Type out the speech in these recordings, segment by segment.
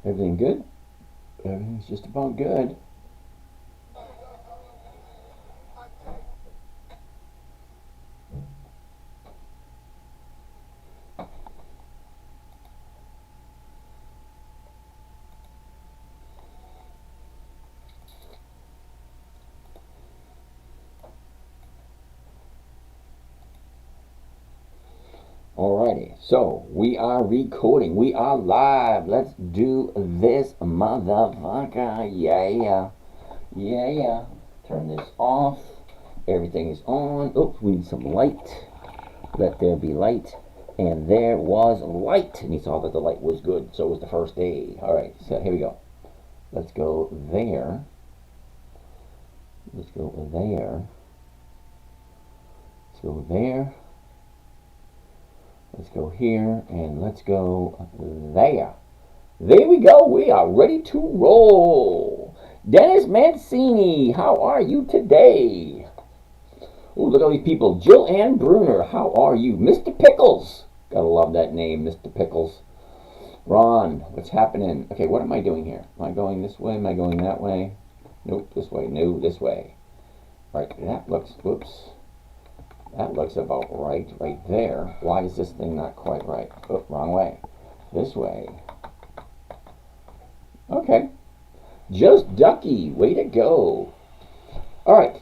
Everything good? Everything's just about good. Alrighty, so we are recording. We are live. Let's do this, motherfucker. Yeah, yeah. Turn this off. Everything is on. Oops, we need some light. Let there be light. And there was light. And you saw that the light was good. So was the first day. Alright, so here we go. Let's go there. Let's go there. Let's go there. Let's go here. And let's go there. There we go. We are ready to roll. Dennis Mancini, how are you today? Oh, look at all these people. Jill Ann Bruner, how are you? Mr. Pickles. Gotta love that name, Mr. Pickles. Ron, what's happening? Okay, what am I doing here? Am I going this way? Am I going that way? Nope, this way. No, this way. Right, that looks, whoops. That looks about right there. Why is this thing not quite right? Oh, wrong way. This way. Okay. Just Ducky, way to go. All right.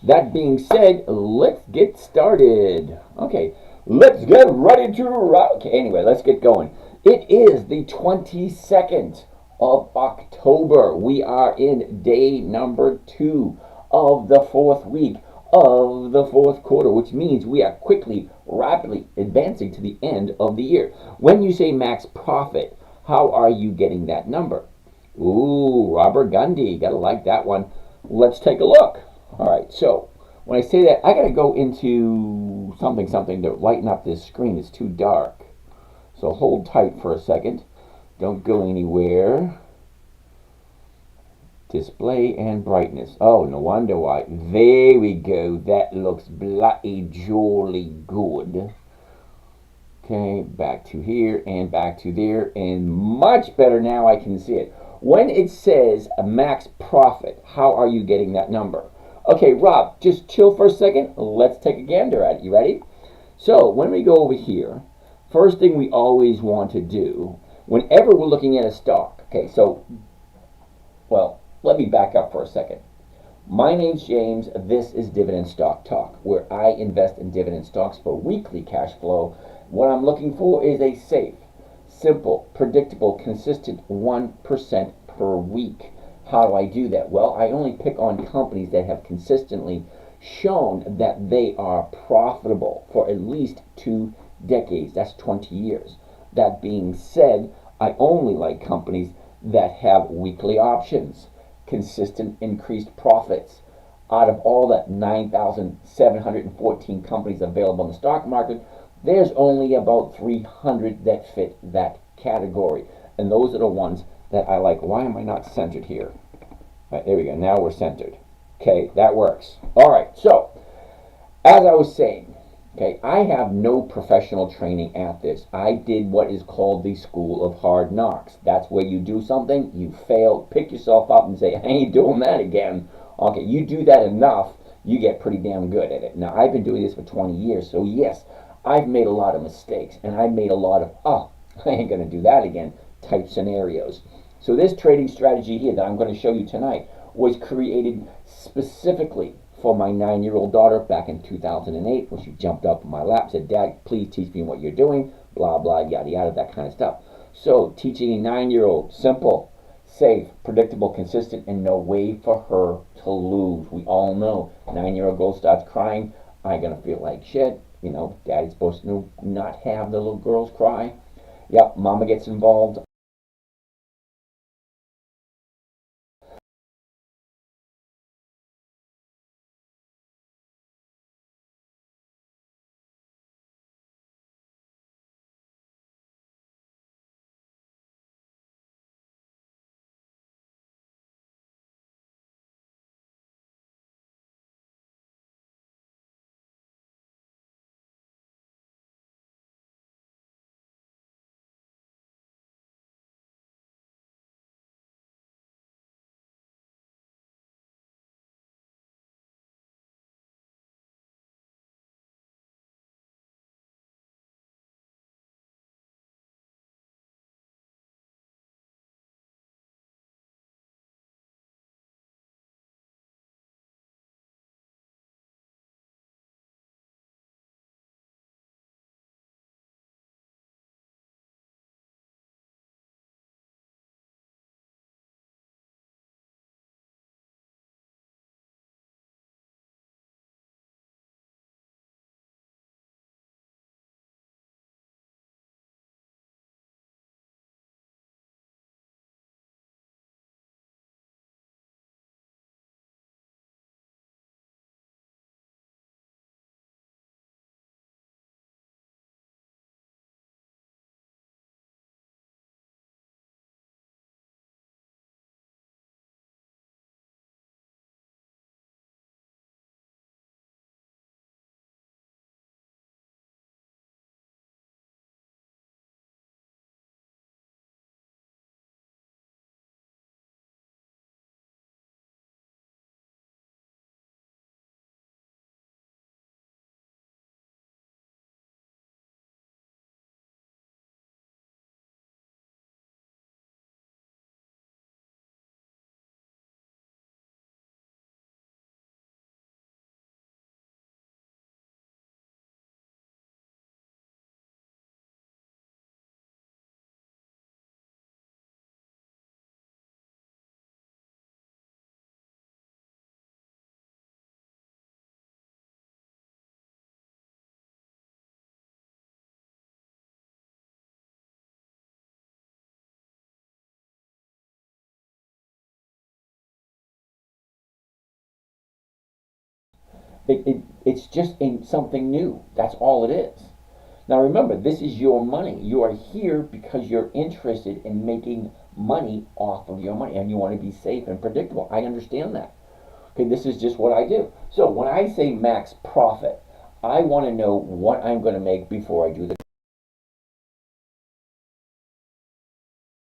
That being said, let's get started. Okay, let's get ready to rock. Okay, anyway, let's get going. It is the 22nd of October. We are in day number 2 of the 4th week of the 4th quarter, which means we are quickly, rapidly advancing to the end of the year. When you say max profit, how are you getting that number? Ooh, Robert Gundy. Gotta like that one. Let's take a look. All right, so when I say that, I gotta go into something to lighten up this screen. It's too dark. So hold tight for a second. Don't go anywhere. Display and brightness. Oh, no wonder why. There we go. That looks bloody jolly good. Okay, back to here and back to there, and much better now. I can see it. When it says a max profit, how are you getting that number? Okay, Rob, just chill for a second. Let's take a gander at it. You ready? So when we go over here, first thing we always want to do, whenever we're looking at a stock, okay, so, well, let me back up for a second. My name's James. This is Dividend Stock Talk, where I invest in dividend stocks for weekly cash flow. What I'm looking for is a safe, simple, predictable, consistent 1% per week. How do I do that? Well, I only pick on companies that have consistently shown that they are profitable for at least 2 decades. That's 20 years. That being said, I only like companies that have weekly options, consistent increased profits. Out of all the 9,714 companies available in the stock market, there's only about 300 that fit that category. And those are the ones that I like. Why am I not centered here? All right, there we go. Now we're centered. Okay, that works. All right, so as I was saying, okay, I have no professional training at this. I did what is called the School of Hard Knocks. That's where you do something, you fail, pick yourself up and say, I ain't doing that again. Okay, you do that enough, you get pretty damn good at it. Now, I've been doing this for 20 years, so yes, I've made a lot of mistakes, and I've made a lot of, oh, I ain't going to do that again type scenarios. So this trading strategy here that I'm going to show you tonight was created specifically for my 9-year-old daughter back in 2008 when she jumped up in my lap and said, Dad, please teach me what you're doing, blah, blah, yada, yada, that kind of stuff. So teaching a 9-year-old, simple, safe, predictable, consistent, and no way for her to lose. We all know 9-year-old girl starts crying, I'm going to feel like shit. You know, Daddy's supposed to not have the little girls cry. Yep, Mama gets involved. It's just something new. That's all it is. Now remember, this is your money. You are here because you're interested in making money off of your money and you want to be safe and predictable. I understand that. Okay, this is just what I do. So when I say max profit, I want to know what I'm going to make before I do the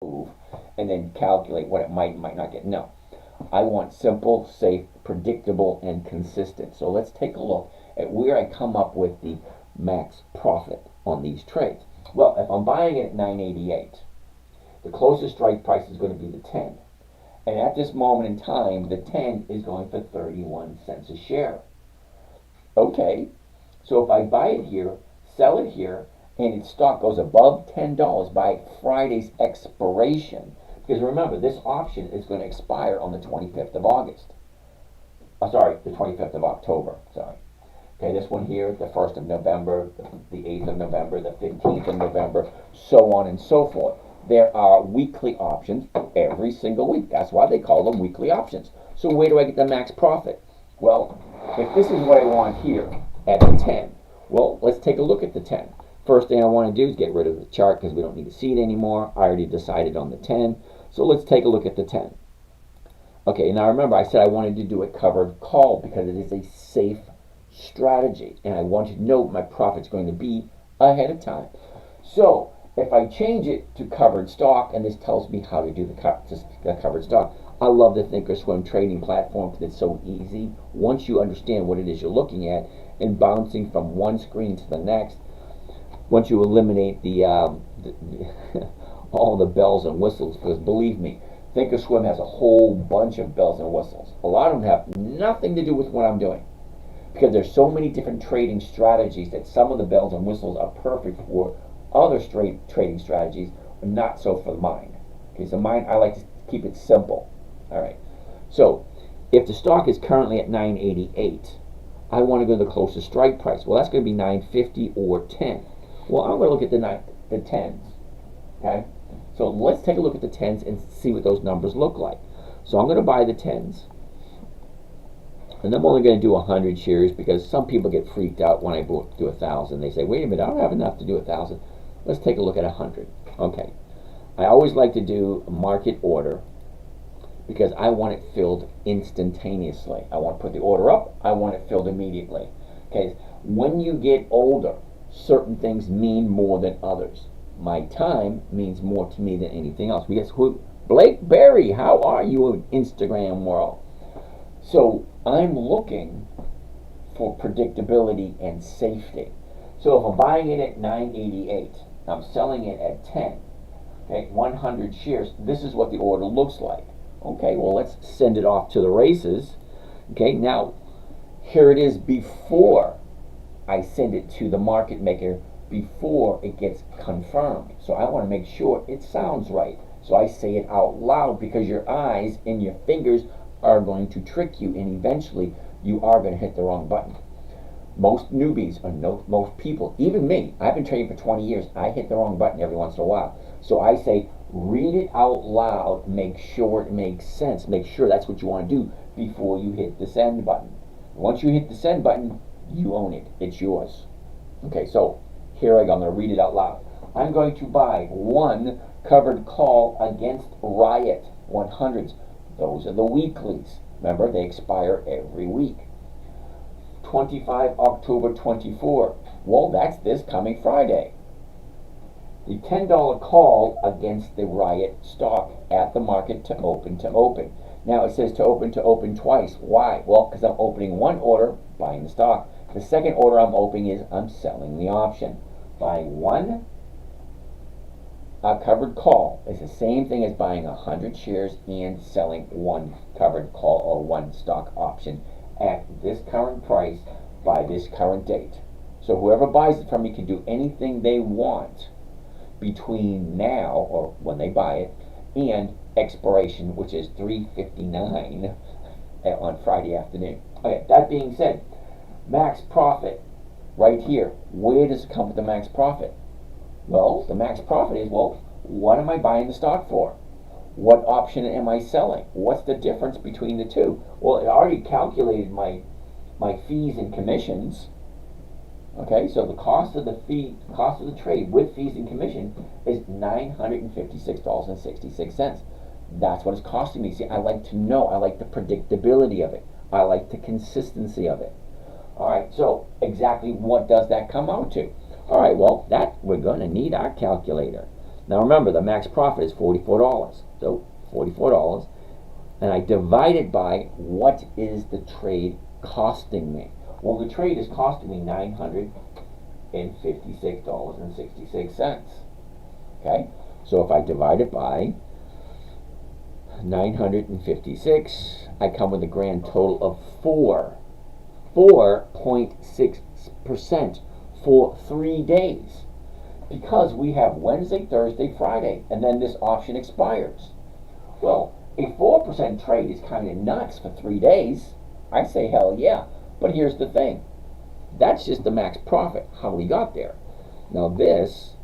move and then calculate what it might not get. No. I want simple, safe, predictable, and consistent. So let's take a look at where I come up with the max profit on these trades. Well, if I'm buying it at 988, the closest strike price is going to be the 10. And at this moment in time, the 10 is going for 31 cents a share. Okay, so if I buy it here, sell it here, and its stock goes above $10 by Friday's expiration, because remember, this option is going to expire on the 25th of August. Sorry, the 25th of October. Sorry. Okay, this one here, the 1st of November, the 8th of November, the 15th of November, so on and so forth. There are weekly options every single week. That's why they call them weekly options. So where do I get the max profit? Well, if this is what I want here at the 10, well, let's take a look at the 10. First thing I want to do is get rid of the chart because we don't need to see it anymore. I already decided on the 10. So let's take a look at the 10. Okay, now remember I said I wanted to do a covered call because it is a safe strategy and I want to know what my profit's going to be ahead of time. So if I change it to covered stock, and this tells me how to do the covered stock, I love the Thinkorswim trading platform because it's so easy. Once you understand what it is you're looking at and bouncing from one screen to the next, once you eliminate all the bells and whistles, because believe me, Thinkorswim has a whole bunch of bells and whistles. A lot of them have nothing to do with what I'm doing, because there's so many different trading strategies that some of the bells and whistles are perfect for other trading strategies, but not so for mine. Okay, so mine, I like to keep it simple. All right. So if the stock is currently at 988, I want to go to the closest strike price. Well, that's going to be 950 or 10. Well, I'm going to look at the 10s. Okay. So let's take a look at the 10s and see what those numbers look like. So I'm going to buy the 10s. And I'm only going to do 100 shares because some people get freaked out when I do 1,000. They say, wait a minute, I don't have enough to do 1,000. Let's take a look at 100. Okay. I always like to do a market order because I want it filled instantaneously. I want to put the order up. I want it filled immediately. Okay. When you get older, certain things mean more than others. My time means more to me than anything else. Because Blake Berry, how are you in Instagram world? So I'm looking for predictability and safety. So if I'm buying it at 988, I'm selling it at 10. Okay, 100 shares. This is what the order looks like. Okay, well, let's send it off to the races. Okay, now here it is before I send it to the market maker, before it gets confirmed. So I want to make sure it sounds right. So I say it out loud because your eyes and your fingers are going to trick you, and eventually you are going to hit the wrong button. Most newbies, or most people, even me, I've been trading for 20 years, I hit the wrong button every once in a while. So I say, read it out loud, make sure it makes sense, make sure that's what you want to do before you hit the send button. Once you hit the send button, you own it. It's yours. Okay, so here I go. I'm going to read it out loud. I'm going to buy one covered call against Riot 100s. Those are the weeklies. Remember, they expire every week. 25 October 24. Well, that's this coming Friday. The $10 call against the Riot stock at the market to open to open. Now it says to open twice. Why? Well, because I'm opening one order, buying the stock. The second order I'm opening is I'm selling the option. Buying one covered call is the same thing as buying 100 shares and selling one covered call or one stock option at this current price by this current date. So whoever buys it from me can do anything they want between now, or when they buy it, and expiration, which is 3:59 on Friday afternoon. Okay, that being said, max profit right here. Where does it come with the max profit? Well, the max profit is, well, what am I buying the stock for? What option am I selling? What's the difference between the two? Well, it already calculated my my fees and commissions. Okay, so the cost of the trade with fees and commission is $956.66. That's what it's costing me. See, I like to know. I like the predictability of it. I like the consistency of it. All right, so exactly what does that come out to? All right, well, that we're going to need our calculator. Now remember, the max profit is $44. So $44, and I divide it by what is the trade costing me. Well, the trade is costing me $956.66. Okay, so if I divide it by 956, I come with a grand total of 4.6% for 3 days. Because we have Wednesday, Thursday, Friday, and then this option expires. Well, a 4% trade is kind of nuts for 3 days. I say hell yeah. But here's the thing. That's just the max profit, how we got there. Now this,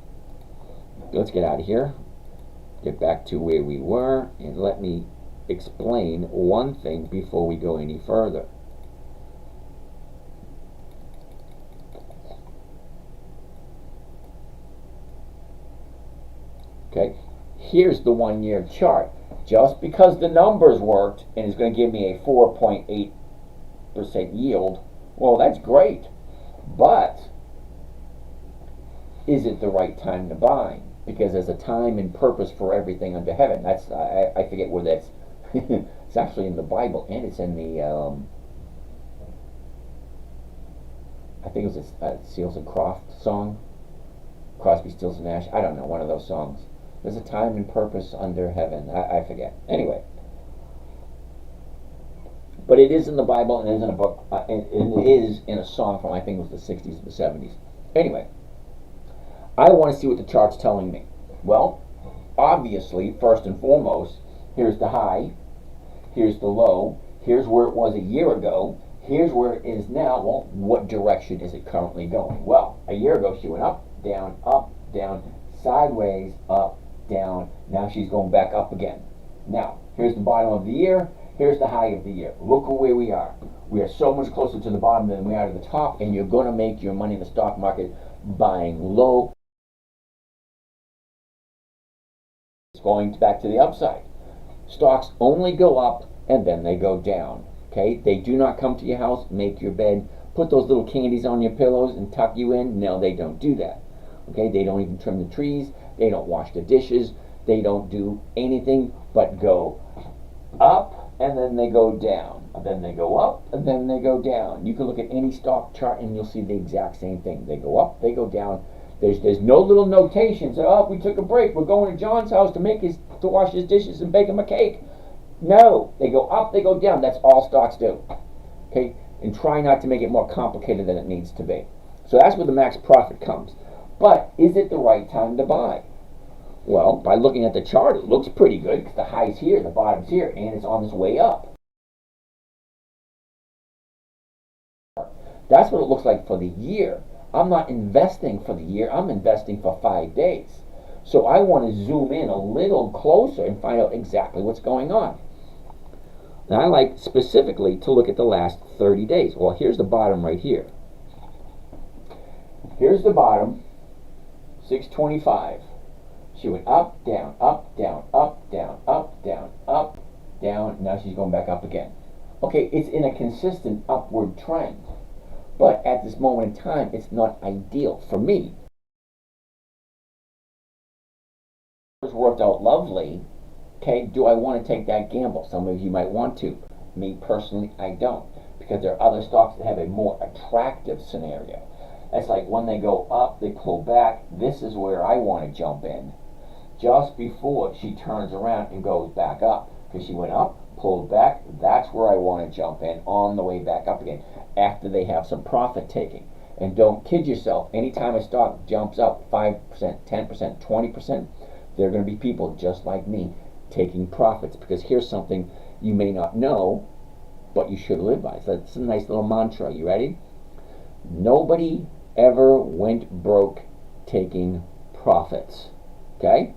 let's get out of here. Get back to where we were, and let me explain one thing before we go any further. Okay, here's the 1 year chart. Just because the numbers worked and is going to give me a 4.8% yield, well, that's great. But is it the right time to buy? Because there's a time and purpose for everything under heaven. That's I forget where that's. It's actually in the Bible, and it's in the I think it was a Seals and Croft song, Crosby, Stills and Nash. I don't know, one of those songs. There's a time and purpose under heaven. I forget. Anyway, but it is in the Bible, and it is in a book, and it is in a song from, I think it was the 60s or the 70s. Anyway, I want to see what the chart's telling me. Well, obviously, first and foremost, here's the high, here's the low, here's where it was a year ago, here's where it is now. Well, what direction is it currently going? Well, a year ago she went up, down, sideways, up, down. Now she's going back up again. Now, here's the bottom of the year, here's the high of the year. Look at where we are. We are so much closer to the bottom than we are to the top, and you're going to make your money in the stock market buying low. It's going back to the upside. Stocks only go up and then they go down. Okay, they do not come to your house, make your bed, put those little candies on your pillows and tuck you in. No, they don't do that. Okay, they don't even trim the trees, they don't wash the dishes, they don't do anything but go up and then they go down, and then they go up and then they go down. You can look at any stock chart and you'll see the exact same thing. They go up, they go down. There's no little notations. Oh, we took a break. We're going to John's house to wash his dishes and bake him a cake. No, they go up, they go down. That's all stocks do. Okay, and try not to make it more complicated than it needs to be. So that's where the max profit comes. But is it the right time to buy? Well, by looking at the chart, it looks pretty good because the high's here, the bottom's here, and it's on its way up. That's what it looks like for the year. I'm not investing for the year, I'm investing for 5 days. So I want to zoom in a little closer and find out exactly what's going on. Now I like specifically to look at the last 30 days. Well, here's the bottom right here. Here's the bottom, 625. She went up, down, up, down, up, down, up, down, up, down. Now she's going back up again. Okay, it's in a consistent upward trend. But at this moment in time, it's not ideal for me. It's worked out lovely. Okay, do I want to take that gamble? Some of you might want to. Me personally, I don't. Because there are other stocks that have a more attractive scenario. It's like when they go up, they pull back. This is where I want to jump in. Just before she turns around and goes back up. Because she went up, pulled back. That's where I want to jump in on the way back up again. After they have some profit taking. And don't kid yourself. Anytime a stock jumps up 5%, 10%, 20%, there are going to be people just like me taking profits, because here's something you may not know, but you should live by. So it's a nice little mantra. You ready? Nobody ever went broke taking profits. Okay?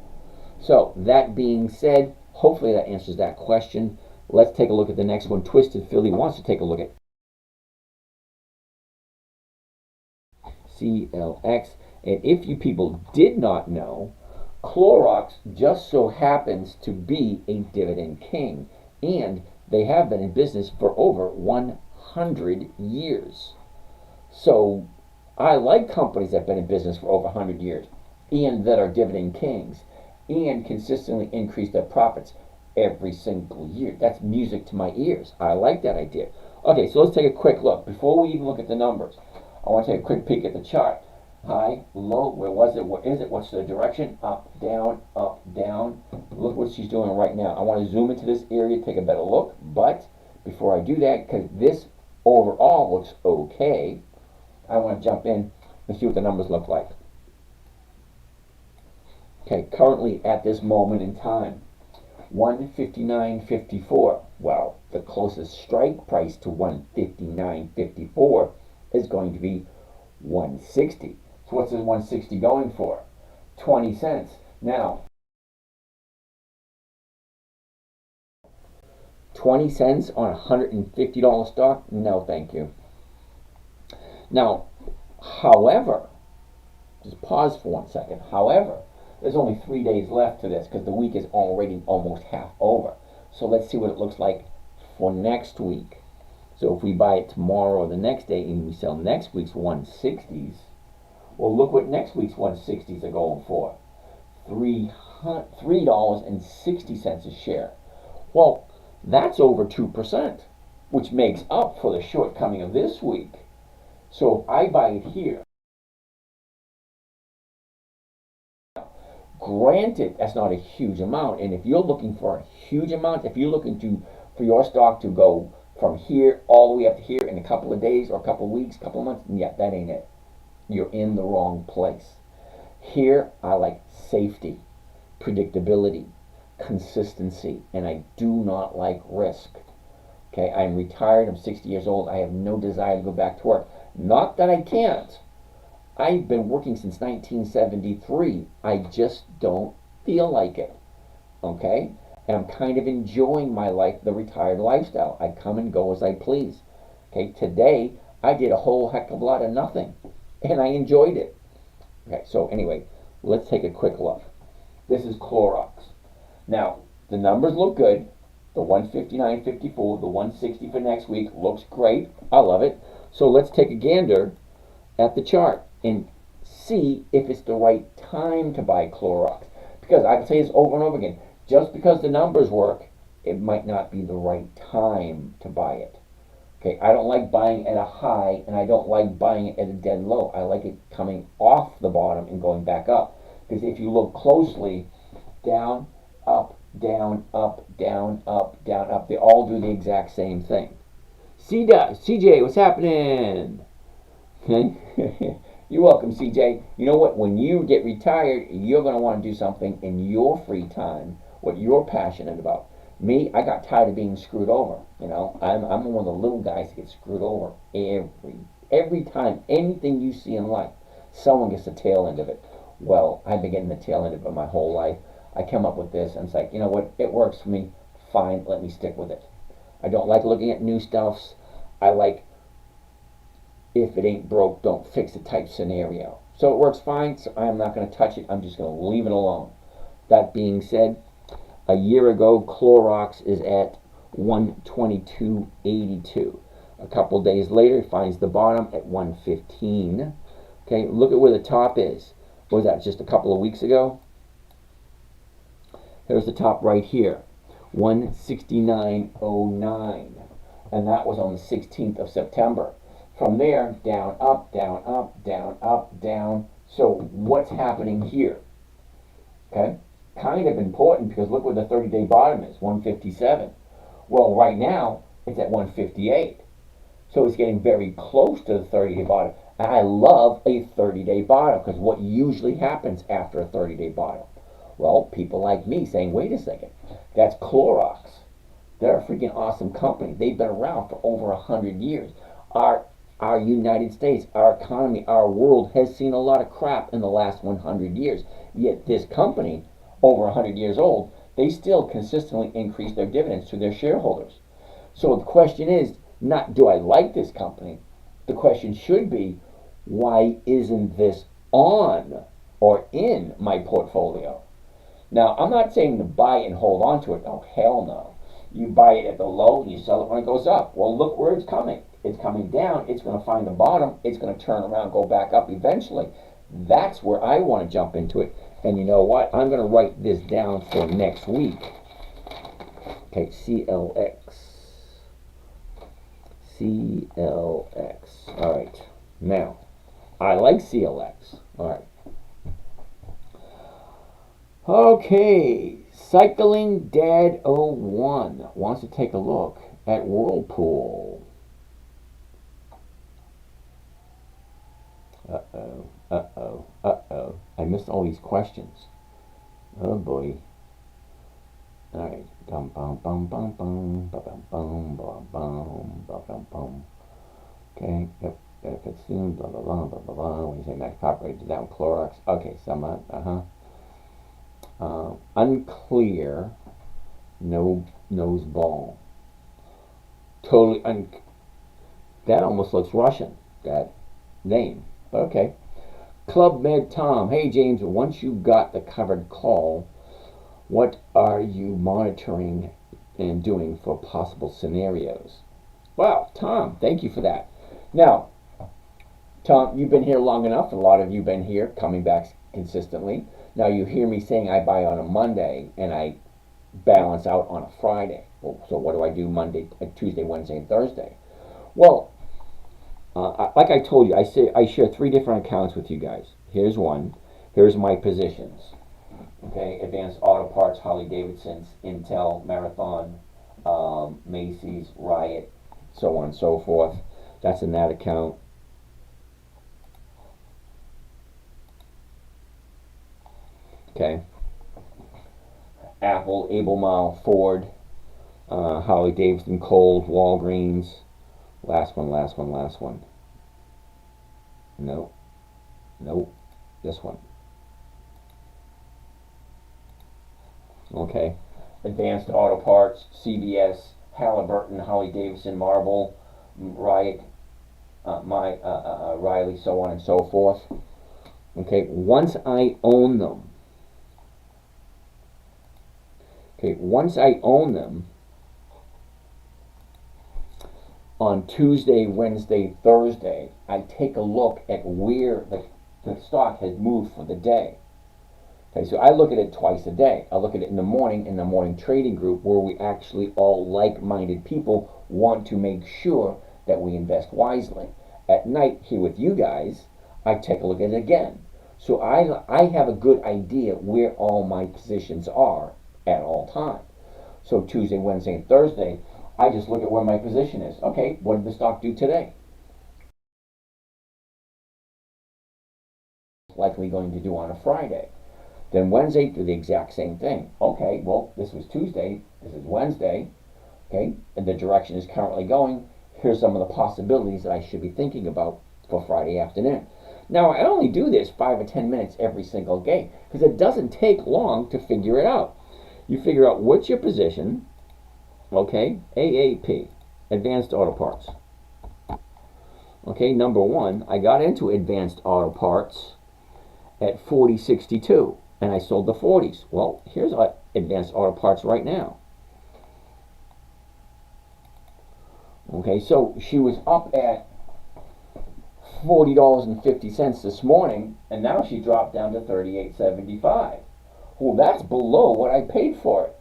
So that being said, hopefully that answers that question. Let's take a look at the next one. Twisted Philly wants to take a look at CLX. And if you people did not know, Clorox just so happens to be a dividend king, and they have been in business for over 100 years. So I like companies that have been in business for over 100 years and that are dividend kings and consistently increase their profits every single year. That's music to my ears. I like that idea. Okay, so let's take a quick look. Before we even look at the numbers, I want to take a quick peek at the chart. High, low, where was it? What is it? What's the direction? Up, down, up, down. Look what she's doing right now. I want to zoom into this area, take a better look. But before I do that, because this overall looks okay, I want to jump in and see what the numbers look like. Okay, currently at this moment in time, 159.54. Well, the closest strike price to 159.54 is going to be 160. So what's this 160 going for? 20 cents. Now, 20 cents on a $150 stock? No, thank you. Now, however, just pause for 1 second. However, there's only 3 days left to this because the week is already almost half over. So let's see what it looks like for next week. So if we buy it tomorrow or the next day and we sell next week's 160s, well, look what next week's 160s are going for. $3.60 a share. Well, that's over 2%, which makes up for the shortcoming of this week. So if I buy it here, granted, that's not a huge amount. And if you're looking for a huge amount, if you're looking for your stock to go from here all the way up to here in a couple of days or a couple of weeks, couple of months, yeah, that ain't it. You're in the wrong place. Here, I like safety, predictability, consistency, and I do not like risk. Okay, I'm retired, I'm 60 years old, I have no desire to go back to work. Not that I can't. I've been working since 1973. I just don't feel like it. Okay? And I'm kind of enjoying my life, the retired lifestyle. I come and go as I please. Okay, today I did a whole heck of a lot of nothing, and I enjoyed it. Okay, so anyway, let's take a quick look. This is Clorox. Now, the numbers look good. The 159.54, the 160 for next week looks great. I love it. So let's take a gander at the chart and see if it's the right time to buy Clorox. Because I can say this over and over again, just because the numbers work, it might not be the right time to buy it. Okay, I don't like buying at a high, and I don't like buying it at a dead low. I like it coming off the bottom and going back up. Because if you look closely, down, up, down, up, down, up, down, up, they all do the exact same thing. CJ, what's happening? Okay. You're welcome, CJ. You know what? When you get retired, you're going to want to do something in your free time, what you're passionate about. Me, I got tired of being screwed over. You know, I'm one of the little guys that gets screwed over every time. Anything you see in life, someone gets the tail end of it. Well, I've been getting the tail end of it my whole life. I came up with this, and it's like, you know what? It works for me. Fine, let me stick with it. I don't like looking at new stuffs. I like if it ain't broke, don't fix it type scenario. So it works fine, so I'm not going to touch it. I'm just going to leave it alone. That being said, a year ago, Clorox is at 122.82. A couple days later, it finds the bottom at 115. Okay, look at where the top is. What was that, just a couple of weeks ago? There's the top right here, 169.09. And that was on the 16th of September. From there, down, up, down, up, down, up, down. So what's happening here? Okay, kind of important because look where the 30-day bottom is, 157. Well, right now, it's at 158. So it's getting very close to the 30-day bottom. And I love a 30-day bottom because what usually happens after a 30-day bottom? Well, people like me saying, wait a second, that's Clorox. They're a freaking awesome company. They've been around for over 100 years. Our United States, our economy, our world has seen a lot of crap in the last 100 years. Yet this company, over 100 years old, they still consistently increase their dividends to their shareholders. So the question is not, do I like this company? The question should be, why isn't this on or in my portfolio? Now, I'm not saying to buy and hold on to it. Oh, hell no. You buy it at the low and you sell it when it goes up. Well, look where it's coming. It's coming down. It's going to find the bottom. It's going to turn around, go back up eventually. That's where I want to jump into it. And you know what? I'm going to write this down for next week. Okay, CLX. CLX. All right. Now, I like CLX. All right. Okay, Cycling Dad 01 wants to take a look at Whirlpool. I missed all these questions. Oh boy. Alright. Bum bum bum bum bum bum bum bum bum bum bum. Okay, yep. Benefits soon, blah blah blah blah blah blah. When you say max copyright down Clorox. Okay, some unclear, no nose ball. Totally that almost looks Russian, that name. But okay. Club Med Tom. Hey James, once you got the covered call, what are you monitoring and doing for possible scenarios? Wow, Tom, thank you for that. Now, Tom, you've been here long enough. A lot of you have been here, coming back consistently. Now you hear me saying I buy on a Monday and I balance out on a Friday. Well, so what do I do Monday, Tuesday, Wednesday, and Thursday? Well, like I told you, I share 3 different accounts with you guys. Here's one. Here's my positions. Okay, Advanced Auto Parts, Harley Davidson's, Intel, Marathon, Macy's, Riot, so on and so forth. That's in that account. Okay. Apple, Albemarle, Ford, Harley Davidson, Kohl's, Walgreens. Last one. Nope. This one. Okay. Advanced Auto Parts, CVS, Halliburton, Harley Davidson, Marvel, Riot, Riley, so on and so forth. Okay. Once I own them, on Tuesday, Wednesday, Thursday, I take a look at where the stock has moved for the day. Okay, so I look at it twice a day. I look at it in the morning trading group, where we actually all like-minded people want to make sure that we invest wisely. At night, here with you guys, I take a look at it again. So I have a good idea where all my positions are at all times. So Tuesday, Wednesday, and Thursday, I just look at where my position is. Okay, what did the stock do today? Likely going to do on a Friday. Then Wednesday, do the exact same thing. Okay, well, this was Tuesday, this is Wednesday, okay, and the direction is currently going. Here's some of the possibilities that I should be thinking about for Friday afternoon. Now, I only do this 5 or 10 minutes every single day, because it doesn't take long to figure it out. You figure out what's your position, okay, AAP, Advanced Auto Parts. Okay, number 1, I got into Advanced Auto Parts at 40.62. And I sold the 40s. Well, here's Advanced Auto Parts right now. Okay, so she was up at $40.50 this morning, and now she dropped down to $38.75. Well, that's below what I paid for it.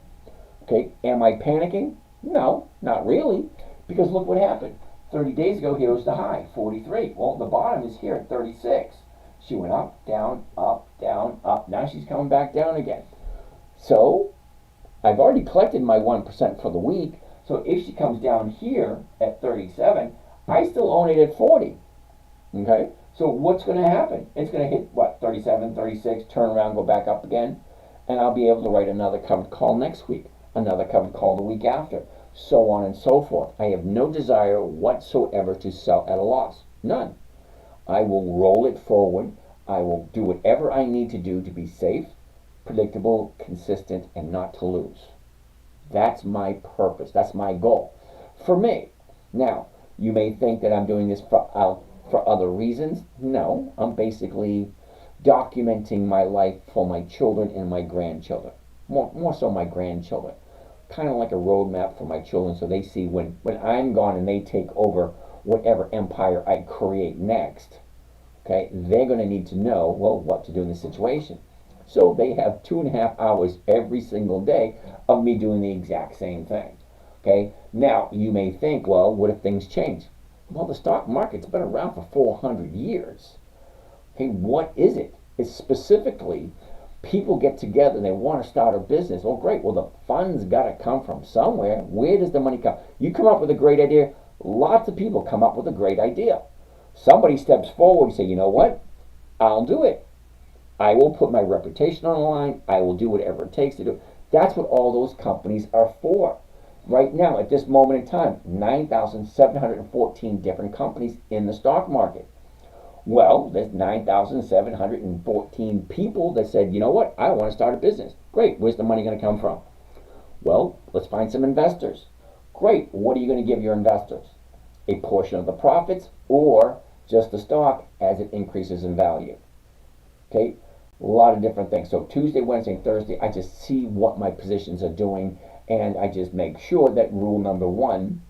Okay, am I panicking? No, not really, because look what happened. 30 days ago, here was the high, 43. Well, the bottom is here at 36. She went up, down, up, down, up. Now she's coming back down again. So I've already collected my 1% for the week. So if she comes down here at 37, I still own it at 40. Okay? So what's going to happen? It's going to hit, what, 37, 36, turn around, go back up again. And I'll be able to write another covered call next week, another covered call the week after, so on and so forth. I have no desire whatsoever to sell at a loss. None. I will roll it forward. I will do whatever I need to do to be safe, predictable, consistent, and not to lose. That's my purpose. That's my goal. For me. Now, you may think that I'm doing this for other reasons? No, I'm basically documenting my life for my children and my grandchildren. More so my grandchildren. Kind of like a roadmap for my children so they see when I'm gone and they take over whatever empire I create next, okay, they're going to need to know, well, what to do in this situation. So they have 2.5 hours every single day of me doing the exact same thing. Okay, now you may think, well, what if things change? Well, the stock market's been around for 400 years. Okay, what is it? It's specifically people get together and they want to start a business. Oh, great. Well, the funds got to come from somewhere. Where does the money come? You come up with a great idea. Lots of people come up with a great idea. Somebody steps forward and say, you know what? I'll do it. I will put my reputation on the line. I will do whatever it takes to do it. That's what all those companies are for. Right now, at this moment in time, 9,714 different companies in the stock market. Well, there's 9,714 people that said, you know what, I want to start a business. Great, where's the money going to come from? Well, let's find some investors. Great, what are you going to give your investors? A portion of the profits or just the stock as it increases in value? Okay, a lot of different things. So Tuesday, Wednesday, and Thursday, I just see what my positions are doing, and I just make sure that rule number one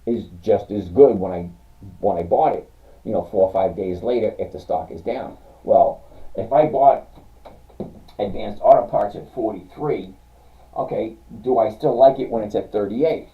is just as good when I bought it. 4 or 5 days later, if the stock is down. Well, if I bought Advanced Auto Parts at 43, okay, do I still like it when it's at 38?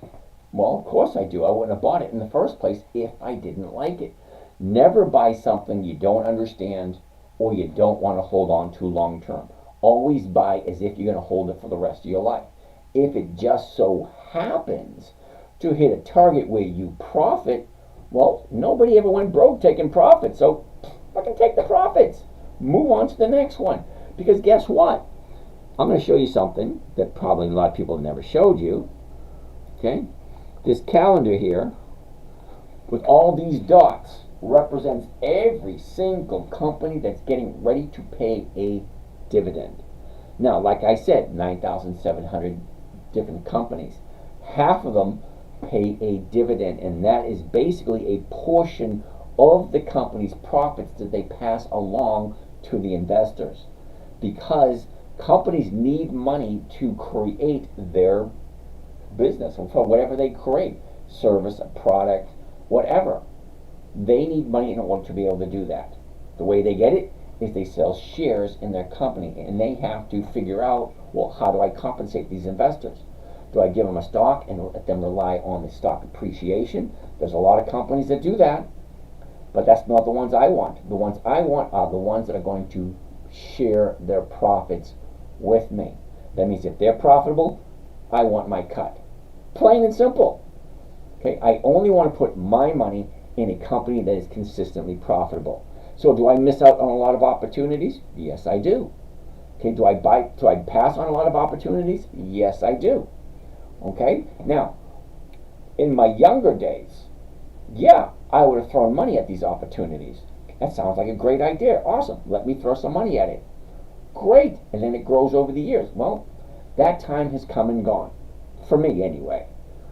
Well, of course I do. I wouldn't have bought it in the first place if I didn't like it. Never buy something you don't understand or you don't want to hold on to long term. Always buy as if you're going to hold it for the rest of your life. If it just so happens to hit a target where you profit, well, nobody ever went broke taking profits, so fucking take the profits. Move on to the next one. Because guess what? I'm going to show you something that probably a lot of people have never showed you. Okay? This calendar here, with all these dots, represents every single company that's getting ready to pay a dividend. Now, like I said, 9,700 different companies. Half of them pay a dividend, and that is basically a portion of the company's profits that they pass along to the investors, because companies need money to create their business for whatever they create, service, a product, whatever. They need money in order to be able to do that. The way they get it is they sell shares in their company, and they have to figure out, well, how do I compensate these investors? Do I give them a stock and let them rely on the stock appreciation? There's a lot of companies that do that, but that's not the ones I want. The ones I want are the ones that are going to share their profits with me. That means if they're profitable, I want my cut. Plain and simple. Okay, I only want to put my money in a company that is consistently profitable. So do I miss out on a lot of opportunities? Yes, I do. Okay, do I pass on a lot of opportunities? Yes, I do. Okay, now, in my younger days, yeah, I would have thrown money at these opportunities. That sounds like a great idea. Awesome. Let me throw some money at it. Great. And then it grows over the years. Well, that time has come and gone. For me, anyway.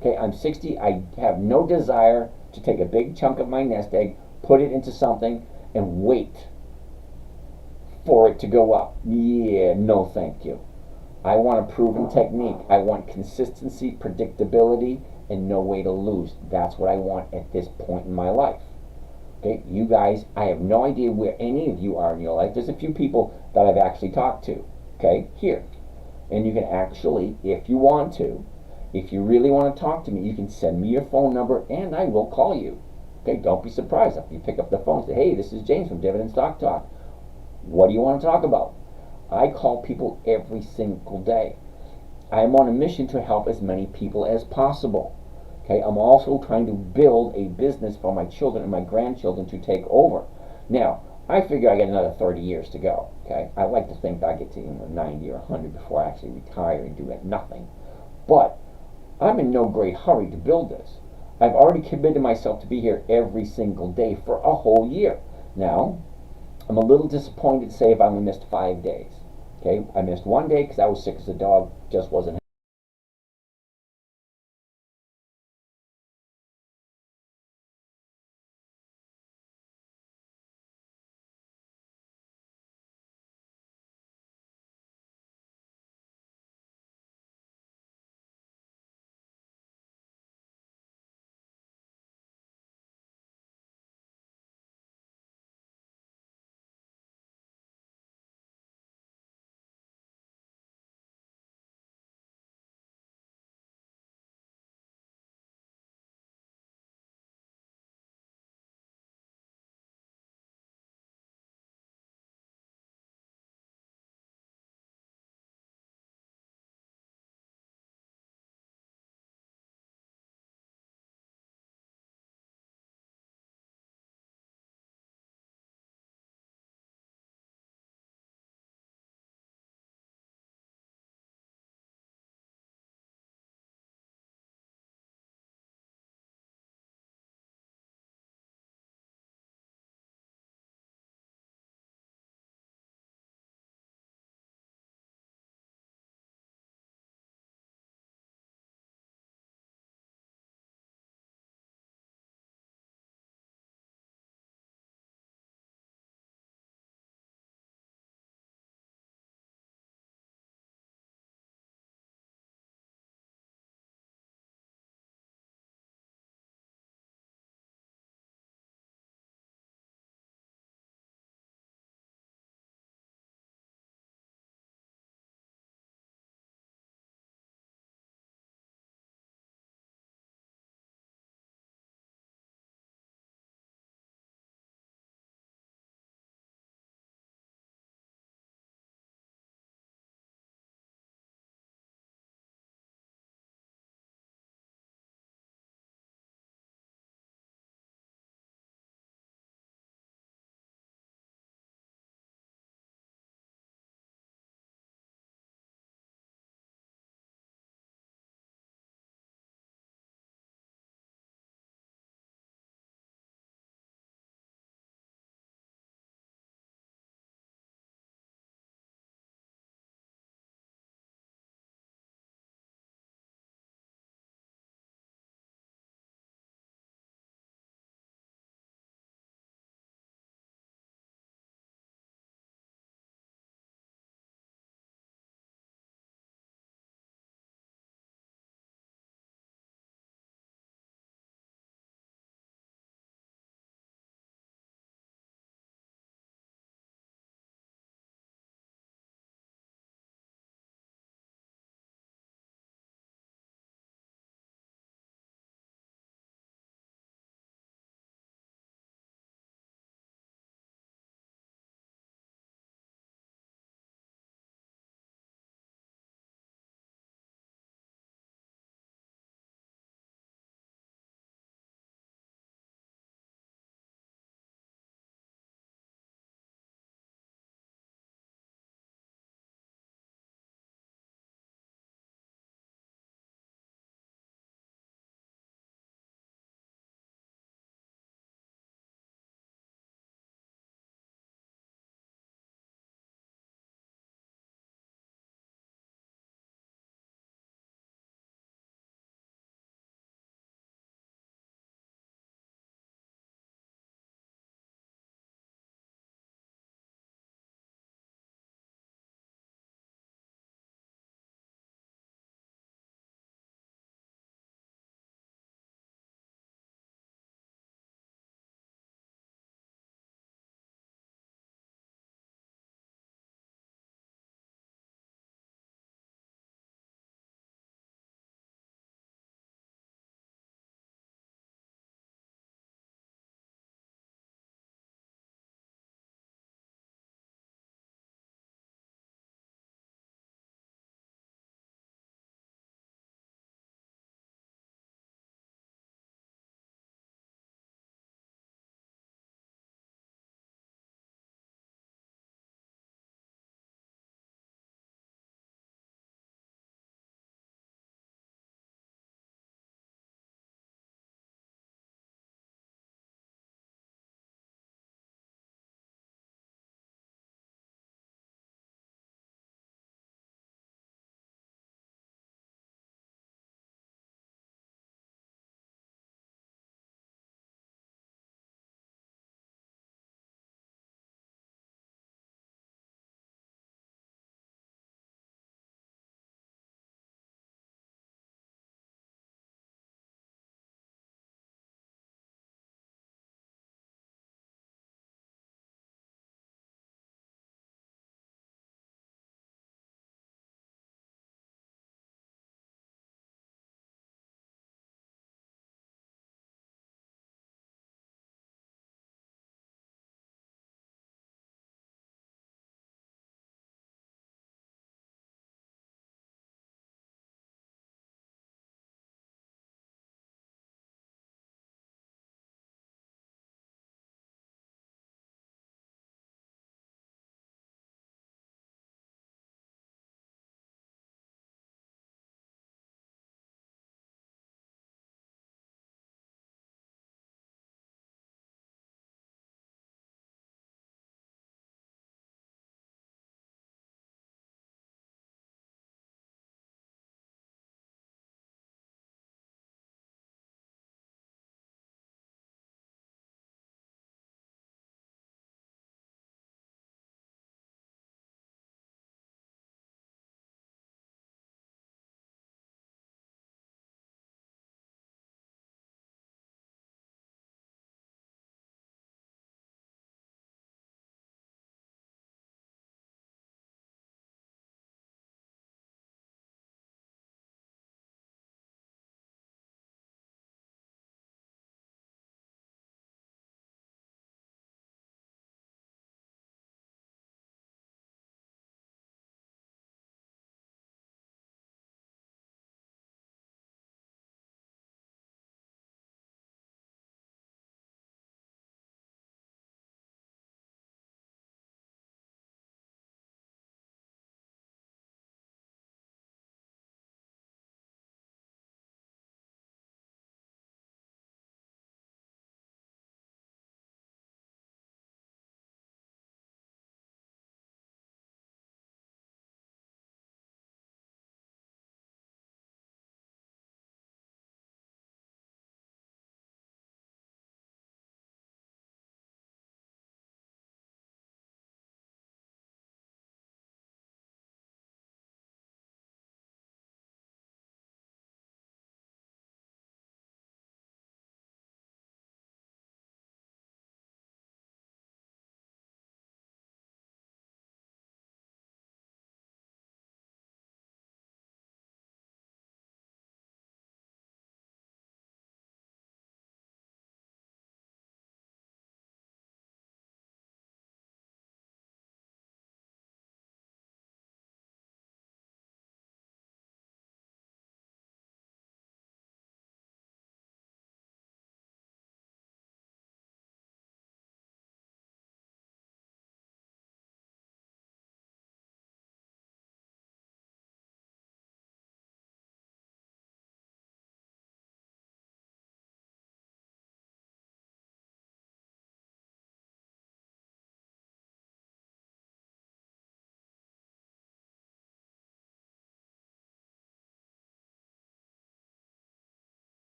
Okay, I'm 60. I have no desire to take a big chunk of my nest egg, put it into something, and wait for it to go up. Yeah, no thank you. I want a proven technique. I want consistency, predictability, and no way to lose. That's what I want at this point in my life. Okay, you guys, I have no idea where any of you are in your life. There's a few people that I've actually talked to, okay, here. And you can actually, if you want to, if you really want to talk to me, you can send me your phone number and I will call you. Okay, don't be surprised if you pick up the phone and say, hey, this is James from Dividend Stock Talk. What do you want to talk about? I call people every single day. I am on a mission to help as many people as possible. Okay, I'm also trying to build a business for my children and my grandchildren to take over. Now, I figure I got another 30 years to go. Okay, I like to think I get to 90 or 100 before I actually retire and do nothing. But I'm in no great hurry to build this. I've already committed myself to be here every single day for a whole year. Now, I'm a little disappointed to say if I only missed 5 days. Okay, I missed one day because I was sick as a dog, just wasn't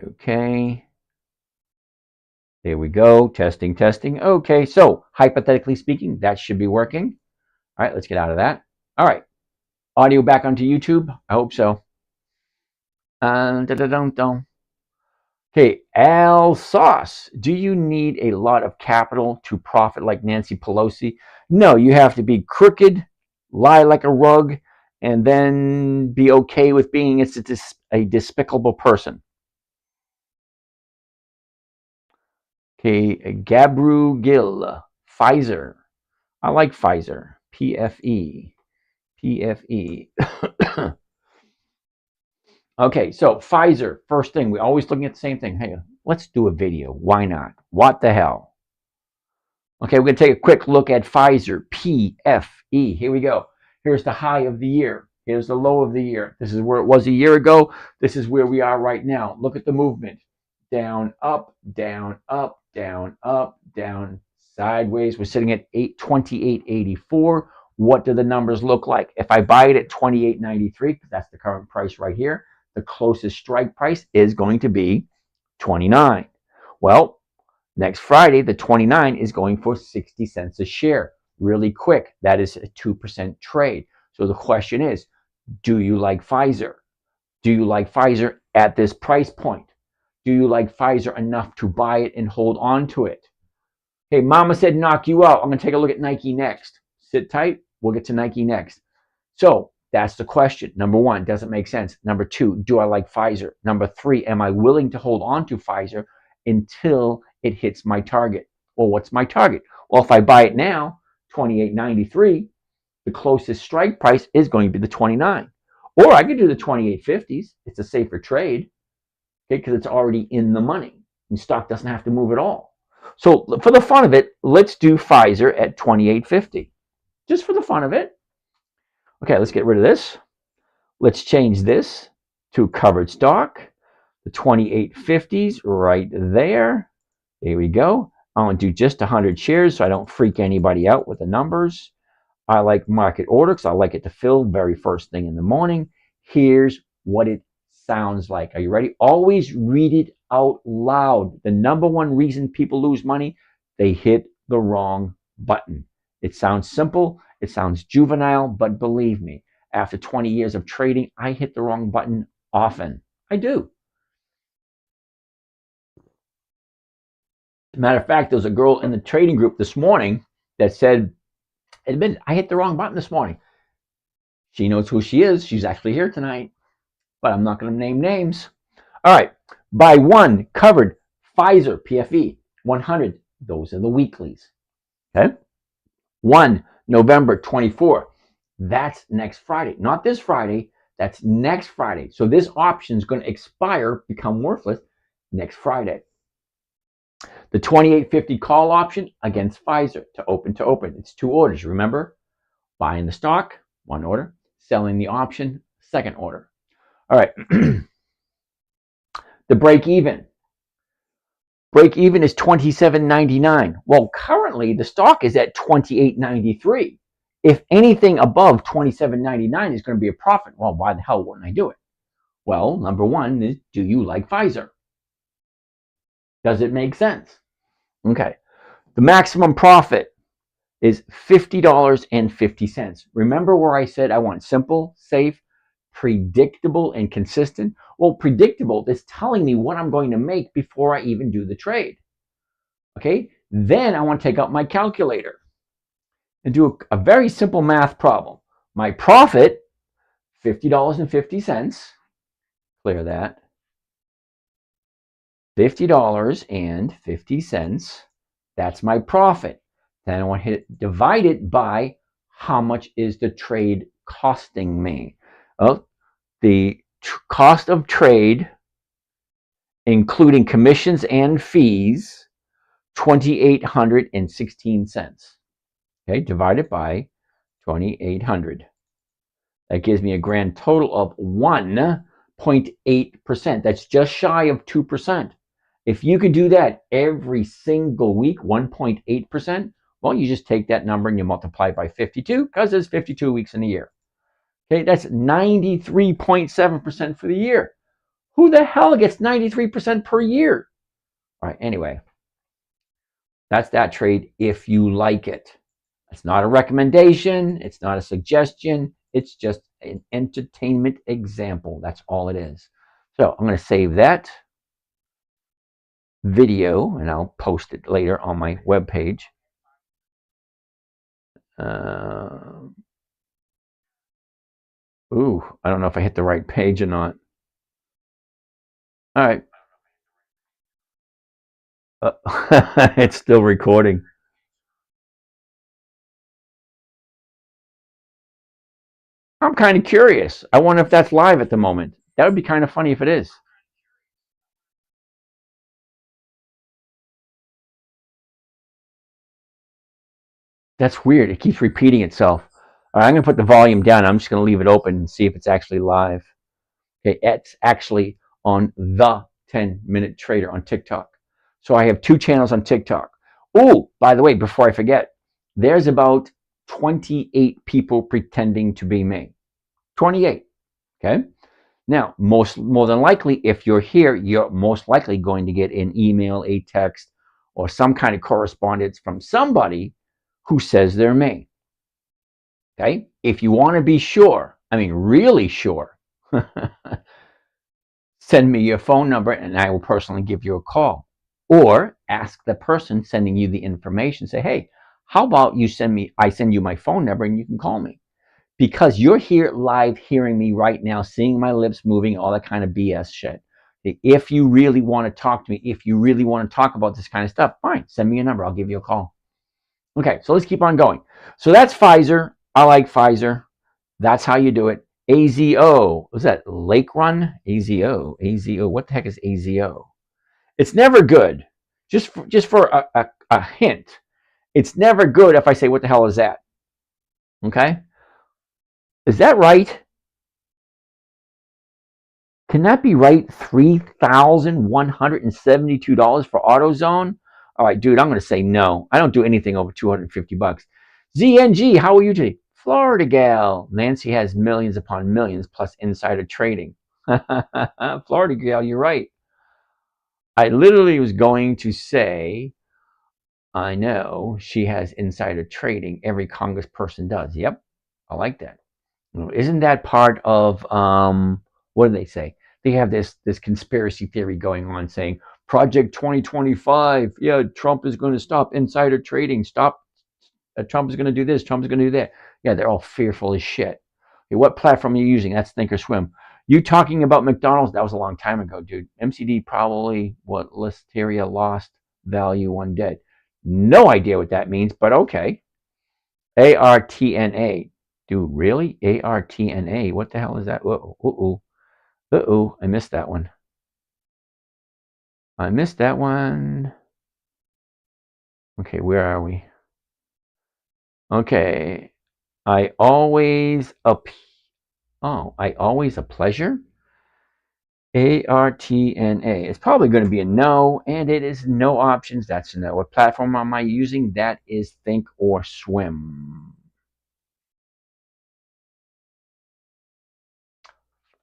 Okay. There we go. Testing, testing. Okay, so hypothetically speaking, that should be working. All right, let's get out of that. All right. Audio back onto YouTube. I hope so. Okay, Al Sauce. Do you need a lot of capital to profit like Nancy Pelosi? No, you have to be crooked, lie like a rug, and then be okay with being a despicable person. Okay, Gabru Gill, Pfizer. I like Pfizer. PFE. PFE. Okay, so Pfizer, first thing, we're always looking at the same thing. Hey, let's do a video. Why not? What the hell? Okay, we're going to take a quick look at Pfizer, PFE. Here we go. Here's the high of the year. Here's the low of the year. This is where it was a year ago. This is where we are right now. Look at the movement. Down, up, down, up, down, up, down, sideways. We're sitting at 28.84. What do the numbers look like? If I buy it at 28.93, because that's the current price right here, the closest strike price is going to be 29. Well, next Friday, the 29 is going for 60 cents a share. Really quick. That is a 2% trade. So the question is, do you like Pfizer? Do you like Pfizer at this price point? Do you like Pfizer enough to buy it and hold on to it? Hey, Mama said knock you out. I'm going to take a look at Nike next. Sit tight. We'll get to Nike next. So that's the question. Number one, does it make sense? Number two, do I like Pfizer? Number three, am I willing to hold on to Pfizer until it hits my target? Well, what's my target? Well, if I buy it now, $28.93, the closest strike price is going to be the 29. Or I could do the 28.50s. It's a safer trade, okay, because it's already in the money. And stock doesn't have to move at all. So for the fun of it, let's do Pfizer at 28.50. Just for the fun of it. Okay, let's get rid of this. Let's change this to covered stock. The 28.50s right there. There we go. I want to do just 100 shares so I don't freak anybody out with the numbers. I like market order because I like it to fill very first thing in the morning. Here's what it sounds like. Are you ready? Always read it out loud. The number one reason people lose money, they hit the wrong button. It sounds simple. It sounds juvenile, but believe me, after 20 years of trading, I hit the wrong button often. I do. As a matter of fact, there was a girl in the trading group this morning that said, admit, I hit the wrong button this morning. She knows who she is. She's actually here tonight, but I'm not going to name names. All right. By one, covered Pfizer, PFE, 100. Those are the weeklies. Okay. 1, November 24. That's next Friday. Not this Friday. That's next Friday. So this option is going to expire, become worthless next Friday. The 28.50 call option against Pfizer to open. It's 2 orders. Remember, buying the stock, 1 order, selling the option, 2nd order. All right. The break even. Break even is $27.99. Well, currently the stock is at $28.93. If anything above $27.99 is going to be a profit, well, why the hell wouldn't I do it? Well, number one is, do you like Pfizer? Does it make sense? Okay. The maximum profit is $50.50. Remember where I said I want simple, safe, predictable, and consistent? Well, predictable is telling me what I'm going to make before I even do the trade. Okay, then I want to take out my calculator and do a very simple math problem. My profit, $50.50. Clear that. $50.50. That's my profit. Then I want to divide it by how much is the trade costing me. Well, the cost of trade, including commissions and fees, $2,816. Okay, divided by 2,800. That gives me a grand total of 1.8%. That's just shy of 2%. If you can do that every single week, 1.8%, well, you just take that number and you multiply it by 52 because there's 52 weeks in a year. Okay, that's 93.7% for the year. Who the hell gets 93% per year? All right, anyway, that's that trade if you like it. It's not a recommendation. It's not a suggestion. It's just an entertainment example. That's all it is. So I'm going to save that video and I'll post it later on my webpage. Ooh, I don't know if I hit the right page or not. All right. It's still recording. I'm kind of curious. I wonder if that's live at the moment. That would be kind of funny if it is. That's weird. It keeps repeating itself. All right, I'm going to put the volume down. I'm just going to leave it open and see if it's actually live. Okay, it's actually on the 10-minute trader on TikTok. So I have 2 channels on TikTok. Oh, by the way, before I forget, there's about 28 people pretending to be me. 28. Okay. Now, more than likely, if you're here, you're most likely going to get an email, a text, or some kind of correspondence from somebody who says they're me. Okay? If you want to be sure, I mean really sure, send me your phone number and I will personally give you a call. Or ask the person sending you the information, say, hey, how about I send you my phone number and you can call me. Because you're here live hearing me right now, seeing my lips moving, all that kind of BS shit. If you really want to talk to me, if you really want to talk about this kind of stuff, fine, send me a number. I'll give you a call. Okay, so let's keep on going. So that's Pfizer. I like Pfizer. That's how you do it. AZO. Was that Lake Run? AZO. AZO. What the heck is AZO? It's never good. Just for a hint. It's never good if I say, what the hell is that? Okay? Is that right? Can that be right? $3,172 for AutoZone? All right, dude, I'm going to say no. I don't do anything over $250. ZNG, how are you today? Florida gal. Nancy has millions upon millions plus insider trading. Florida gal, you're right. I literally was going to say, I know she has insider trading. Every congressperson does. Yep, I like that. Isn't that part of what do they say? They have this conspiracy theory going on saying Project 2025. Yeah, Trump is going to stop insider trading. Stop. Trump is going to do this. Trump is going to do that. Yeah, they're all fearful as shit. Okay, what platform are you using? That's Thinkorswim. You talking about McDonald's? That was a long time ago, dude. MCD probably what Listeria lost value one dead. No idea what that means, but okay. ARTNA. Dude, really? ARTNA. What the hell is that? Uh-oh. Uh-oh. I missed that one. I missed that one. Okay, where are we? Okay. I always a pleasure. ARTNA. It's probably going to be a no, and it is no options. That's a no. What platform am I using? That is Thinkorswim.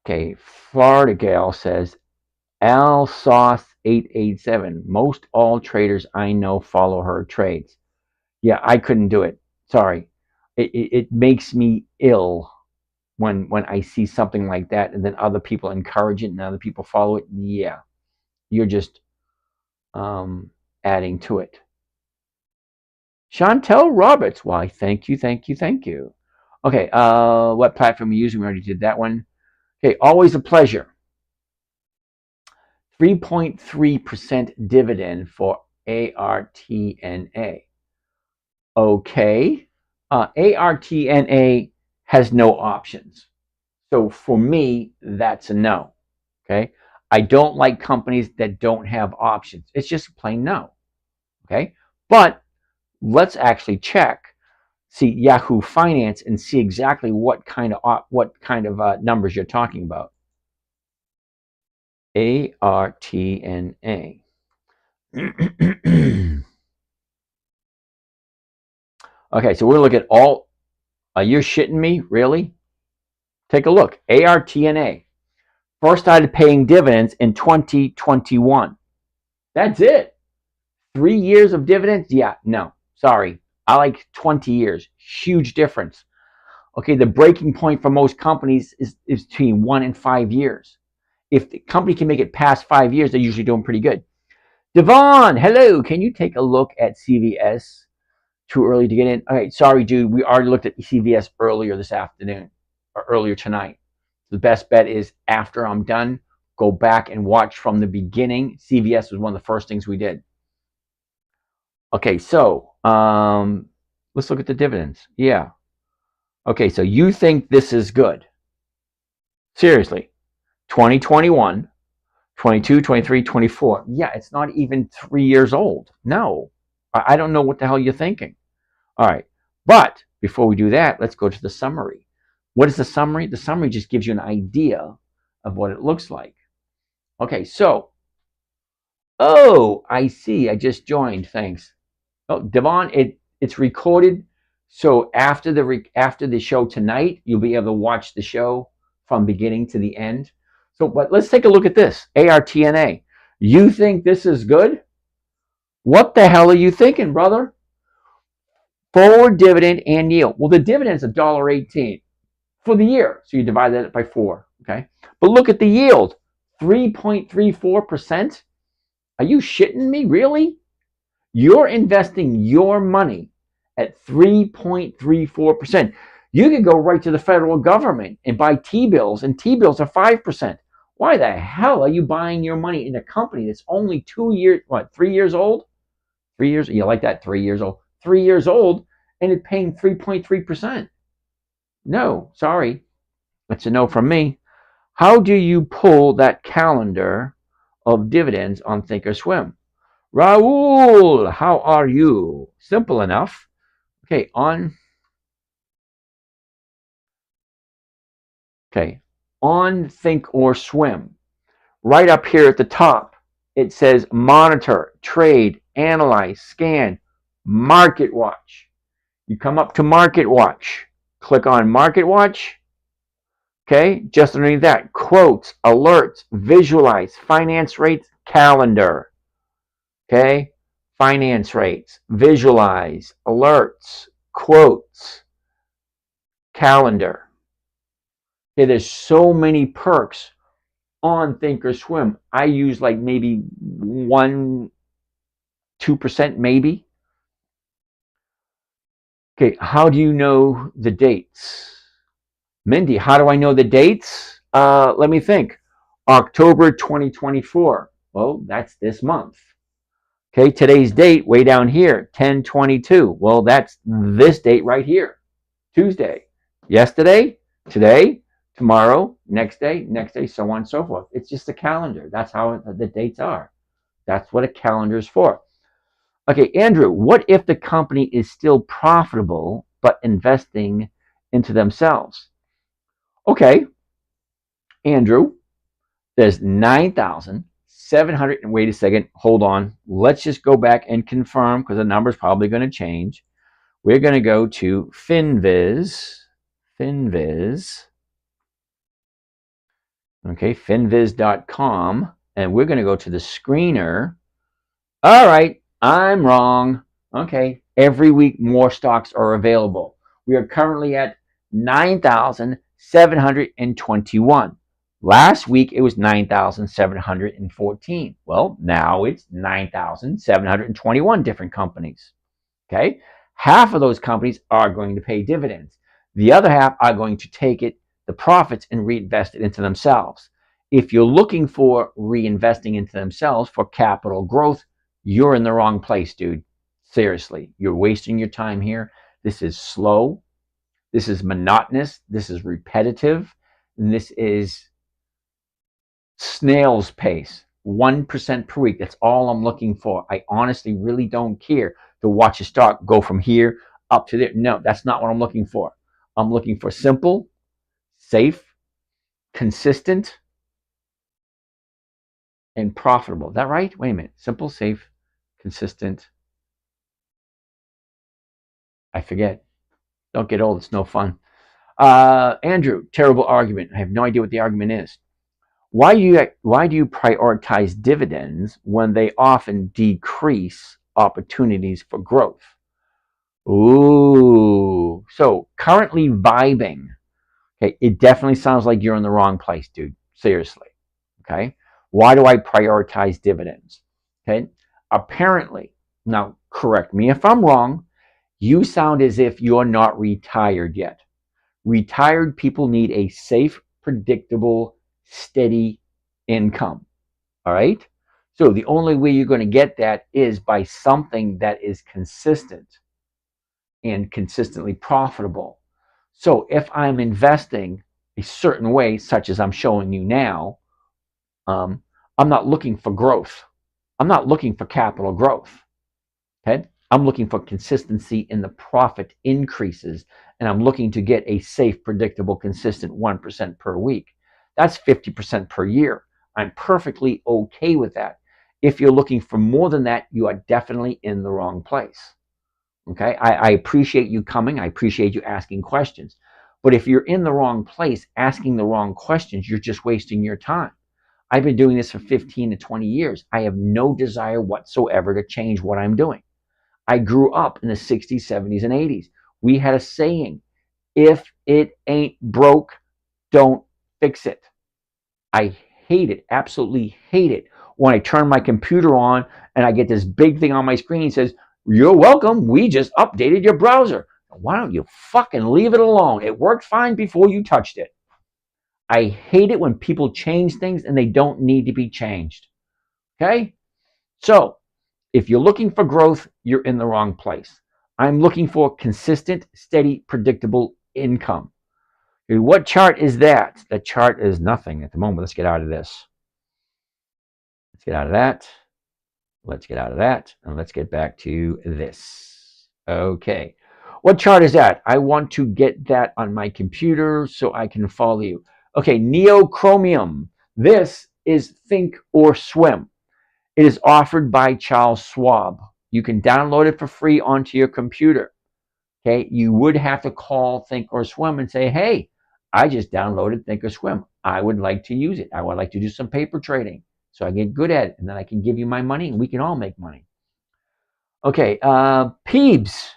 Okay, Florida Gal says AlSauce887. Most all traders I know follow her trades. Yeah, I couldn't do it. Sorry. It makes me ill when I see something like that and then other people encourage it and other people follow it. Yeah, you're just adding to it. Chantel Roberts. Why, thank you, thank you, thank you. Okay, what platform are you using? We already did that one. Okay, always a pleasure. 3.3% dividend for ARTNA. Okay. ARTNA has no options. So for me, that's a no. Okay. I don't like companies that don't have options. It's just a plain no. Okay. But let's actually check, see Yahoo Finance and see exactly what kind of numbers you're talking about. ARTNA. Okay, so we're looking at all. You're shitting me, really? Take a look. ARTNA, First started paying dividends in 2021. That's it. 3 years of dividends? Yeah, no, sorry. I like 20 years. Huge difference. Okay, the breaking point for most companies is between 1 and 5 years. If the company can make it past 5 years, they're usually doing pretty good. Devon, hello. Can you take a look at CVS? Too early to get in. All right, sorry, dude. We already looked at CVS earlier this afternoon or earlier tonight. The best bet is after I'm done, go back and watch from the beginning. CVS was one of the first things we did. Okay, so let's look at the dividends. Yeah. Okay, so you think this is good? Seriously, 2021, 22, 23, 24. Yeah, it's not even 3 years old. No, I don't know what the hell you're thinking. All right, but before we do that, let's go to the summary. What is the summary? The summary just gives you an idea of what it looks like. Okay, so, oh, I see. I just joined. Thanks. Oh, Devon, it's recorded. So after the show tonight, you'll be able to watch the show from beginning to the end. So, but let's take a look at this. ARTNA. You think this is good? What the hell are you thinking, brother? Forward dividend and yield. Well, the dividend is $1.18 for the year. So you divide that by 4. Okay. But look at the yield. 3.34%. Are you shitting me? Really? You're investing your money at 3.34%. You could go right to the federal government and buy T-bills, and T-bills are 5%. Why the hell are you buying your money in a company that's only 3 years old? 3 years? You like that? 3 years old. 3 years old, and it's paying 3.3%. No, sorry. That's a no from me. How do you pull that calendar of dividends on Thinkorswim? Raul, how are you? Simple enough. Okay, on Thinkorswim. Right up here at the top, it says monitor, trade, analyze, scan, market watch. You come up to market watch, click on market watch. Okay, just underneath that, quotes, alerts, visualize, finance rates, calendar. Okay, finance rates, visualize, alerts, quotes, calendar. Okay, there's so many perks on Thinkorswim. I use like maybe 1-2% maybe. Okay, how do you know the dates? Mindy, how do I know the dates? Let me think. October 2024. Well, that's this month. Okay, today's date way down here, 10/22. Well, that's this date right here. Tuesday. Yesterday, today, tomorrow, next day, so on and so forth. It's just a calendar. That's how the dates are. That's what a calendar is for. Okay, Andrew, what if the company is still profitable but investing into themselves? Okay, Andrew, there's 9,700. Wait a second. Hold on. Let's just go back and confirm because the number is probably going to change. We're going to go to Finviz. Okay, finviz.com. And we're going to go to the screener. All right, I'm wrong. Okay, every week more stocks are available. We are currently at 9,721. Last week it was 9,714. Well, now it's 9,721 different companies. Okay, half of those companies are going to pay dividends. The other half are going to take the profits, and reinvest it into themselves. If you're looking for reinvesting into themselves for capital growth, you're in the wrong place, dude. Seriously, you're wasting your time here. This is slow. This is monotonous. This is repetitive. And this is snail's pace. 1% per week. That's all I'm looking for. I honestly really don't care to watch a stock go from here up to there. No, that's not what I'm looking for. I'm looking for simple, safe, consistent, and profitable. Is that right? Wait a minute. Simple, safe, consistent. I forget. Don't get old. It's no fun. Andrew, terrible argument. I have no idea what the argument is. Why do you prioritize dividends when they often decrease opportunities for growth? Ooh. So currently vibing. Okay, it definitely sounds like you're in the wrong place, dude. Seriously. Okay. Why do I prioritize dividends? Okay. Apparently, now correct me if I'm wrong, you sound as if you're not retired yet. Retired people need a safe, predictable, steady income. All right. So the only way you're going to get that is by something that is consistent and consistently profitable. So if I'm investing a certain way, such as I'm showing you now, um, I'm not looking for growth. I'm not looking for capital growth. Okay. I'm looking for consistency in the profit increases, and I'm looking to get a safe, predictable, consistent 1% per week. That's 50% per year. I'm perfectly okay with that. If you're looking for more than that, you are definitely in the wrong place. Okay. I appreciate you coming. I appreciate you asking questions. But if you're in the wrong place, asking the wrong questions, you're just wasting your time. I've been doing this for 15 to 20 years. I have no desire whatsoever to change what I'm doing. I grew up in the 60s, 70s, and 80s. We had a saying, if it ain't broke, don't fix it. I hate it, absolutely hate it, when I turn my computer on and I get this big thing on my screen that says, you're welcome, we just updated your browser. Why don't you fucking leave it alone? It worked fine before you touched it. I hate it when people change things and they don't need to be changed. Okay? So, if you're looking for growth, you're in the wrong place. I'm looking for consistent, steady, predictable income. What chart is that? The chart is nothing at the moment. Let's get out of this. Let's get out of that. Let's get out of that. And let's get back to this. Okay. What chart is that? I want to get that on my computer so I can follow you. Okay, Neochromium. This is Think or Swim. It is offered by Charles Schwab. You can download it for free onto your computer. Okay, you would have to call Think or Swim and say, hey, I just downloaded Think or Swim. I would like to use it. I would like to do some paper trading so I get good at it, and then I can give you my money and we can all make money. Okay, Peebs,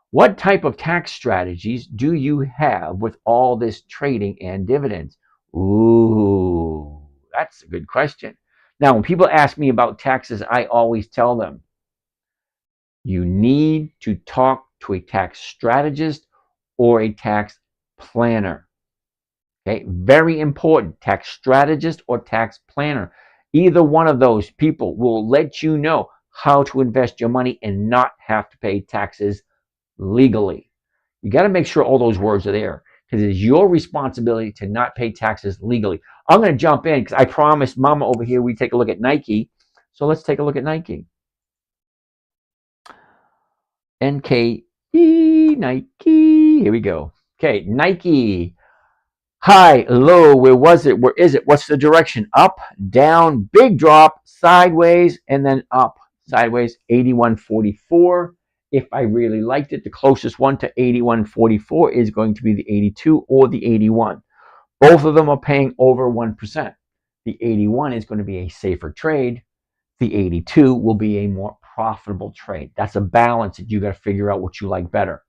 what type of tax strategies do you have with all this trading and dividends? Ooh, that's a good question. Now, when people ask me about taxes, I always tell them, you need to talk to a tax strategist or a tax planner. Okay, very important. Tax strategist or tax planner. Either one of those people will let you know how to invest your money and not have to pay taxes legally. You got to make sure all those words are there because it is your responsibility to not pay taxes legally. I'm going to jump in because I promised Mama over here we take a look at Nike. So let's take a look at Nike. NKE, Nike. Here we go. Okay, Nike. High, low, where was it? Where is it? What's the direction? Up, down, big drop, sideways, and then up, sideways, 81.44. If I really liked it, the closest one to 81.44 is going to be the 82 or the 81. Both of them are paying over 1%. The 81 is going to be a safer trade. The 82 will be a more profitable trade. That's a balance that you got to figure out what you like better.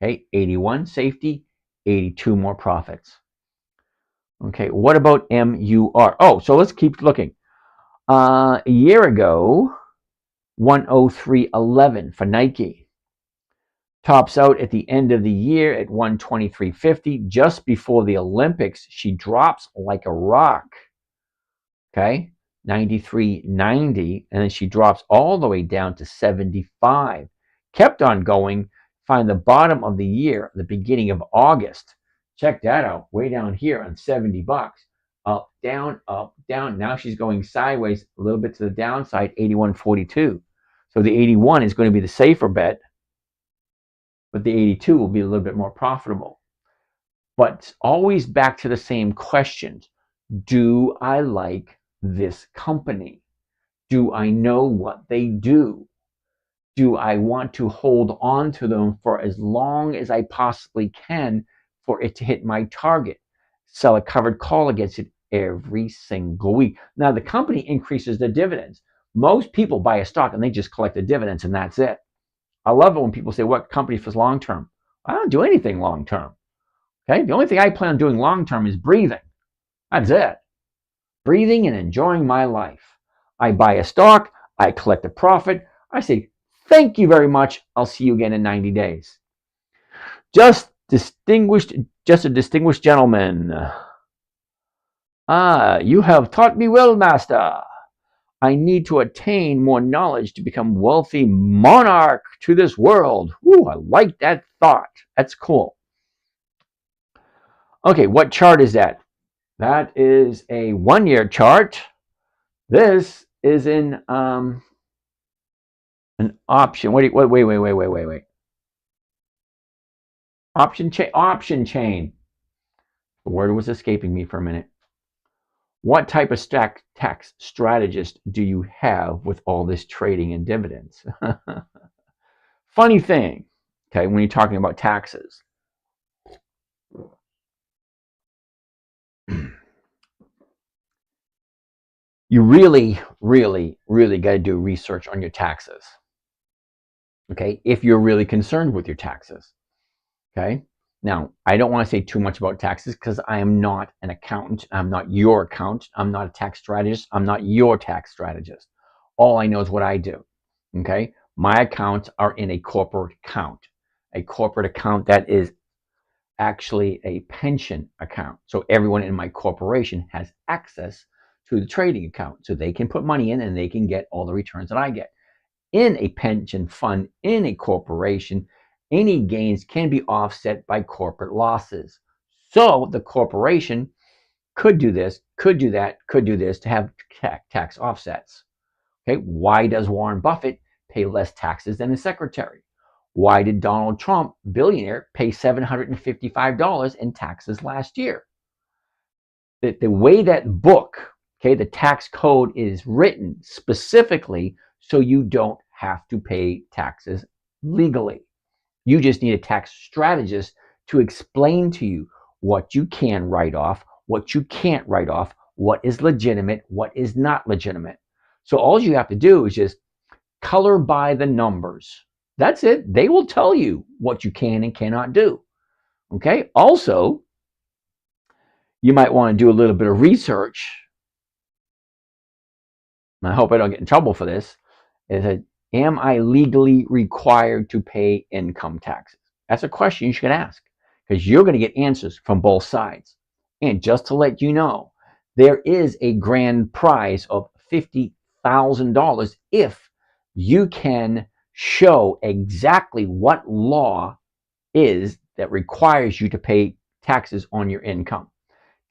Okay, 81 safety, 82 more profits. Okay, what about MUR? Oh, so let's keep looking. A year ago, 103.11 for Nike. Tops out at the end of the year at 123.50. Just before the Olympics, she drops like a rock. Okay, 93.90, and then she drops all the way down to 75. Kept on going, find the bottom of the year, the beginning of August. Check that out, way down here on 70 bucks. Up, down, up, down. Now she's going sideways a little bit to the downside, 81.42. So the 81 is going to be the safer bet, but the 82 will be a little bit more profitable. But always back to the same questions. Do I like this company? Do I know what they do? Do I want to hold on to them for as long as I possibly can for it to hit my target? Sell a covered call against it every single week. Now, the company increases the dividends. Most people buy a stock and they just collect the dividends and that's it. I love it when people say, what company for long term? I don't do anything long term. Okay, the only thing I plan on doing long term is breathing. That's it. Breathing and enjoying my life. I buy a stock, I collect a profit, I say, thank you very much. I'll see you again in 90 days. Just a distinguished gentleman. Ah, you have taught me well, master. I need to attain more knowledge to become wealthy monarch to this world. Ooh, I like that thought. That's cool. Okay, what chart is that? That is a 1-year chart. This is in an option. Wait. Option chain. The word was escaping me for a minute. What type of tax strategist do you have with all this trading and dividends? Funny thing, okay, when you're talking about taxes. You really got to do research on your taxes. Okay, if you're really concerned with your taxes. Okay, now I don't want to say too much about taxes because I am not an accountant. I'm not your accountant. I'm not a tax strategist. I'm not your tax strategist. All I know is what I do. Okay, my accounts are in a corporate account. A corporate account that is actually a pension account. So everyone in my corporation has access to the trading account. So they can put money in and they can get all the returns that I get. In a pension fund, in a corporation, any gains can be offset by corporate losses. So the corporation could do this, could do that, could do this to have tax offsets. Okay, why does Warren Buffett pay less taxes than his secretary? Why did Donald Trump, billionaire, pay $755 in taxes last year? The way that book, okay, the tax code is written specifically so you don't have to pay taxes legally. You just need a tax strategist to explain to you what you can write off, what you can't write off, what is legitimate, what is not legitimate. So all you have to do is just color by the numbers. That's it. They will tell you what you can and cannot do. Okay. Also, you might want to do a little bit of research. And I hope I don't get in trouble for this. Is that, am I legally required to pay income taxes? That's a question you should ask because you're going to get answers from both sides. And just to let you know, there is a grand prize of $50,000 if you can show exactly what law is that requires you to pay taxes on your income.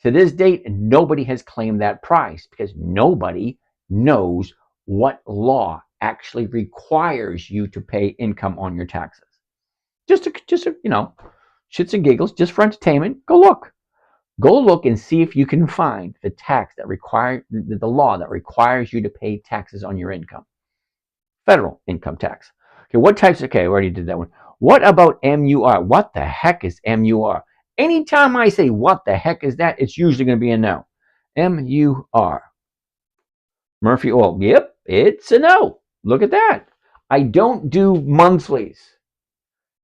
To this date, nobody has claimed that prize because nobody knows what law actually requires you to pay income on your taxes. Just to shits and giggles, just for entertainment, go look and see if you can find the tax that the law that requires you to pay taxes on your income. Federal income tax. Okay, what types? Okay, I already did that one. What about MUR? What the heck is MUR? Anytime I say what the heck is that, it's usually going to be a no. MUR. Murphy Oil. Yep, it's a no. Look at that. I don't do monthlies.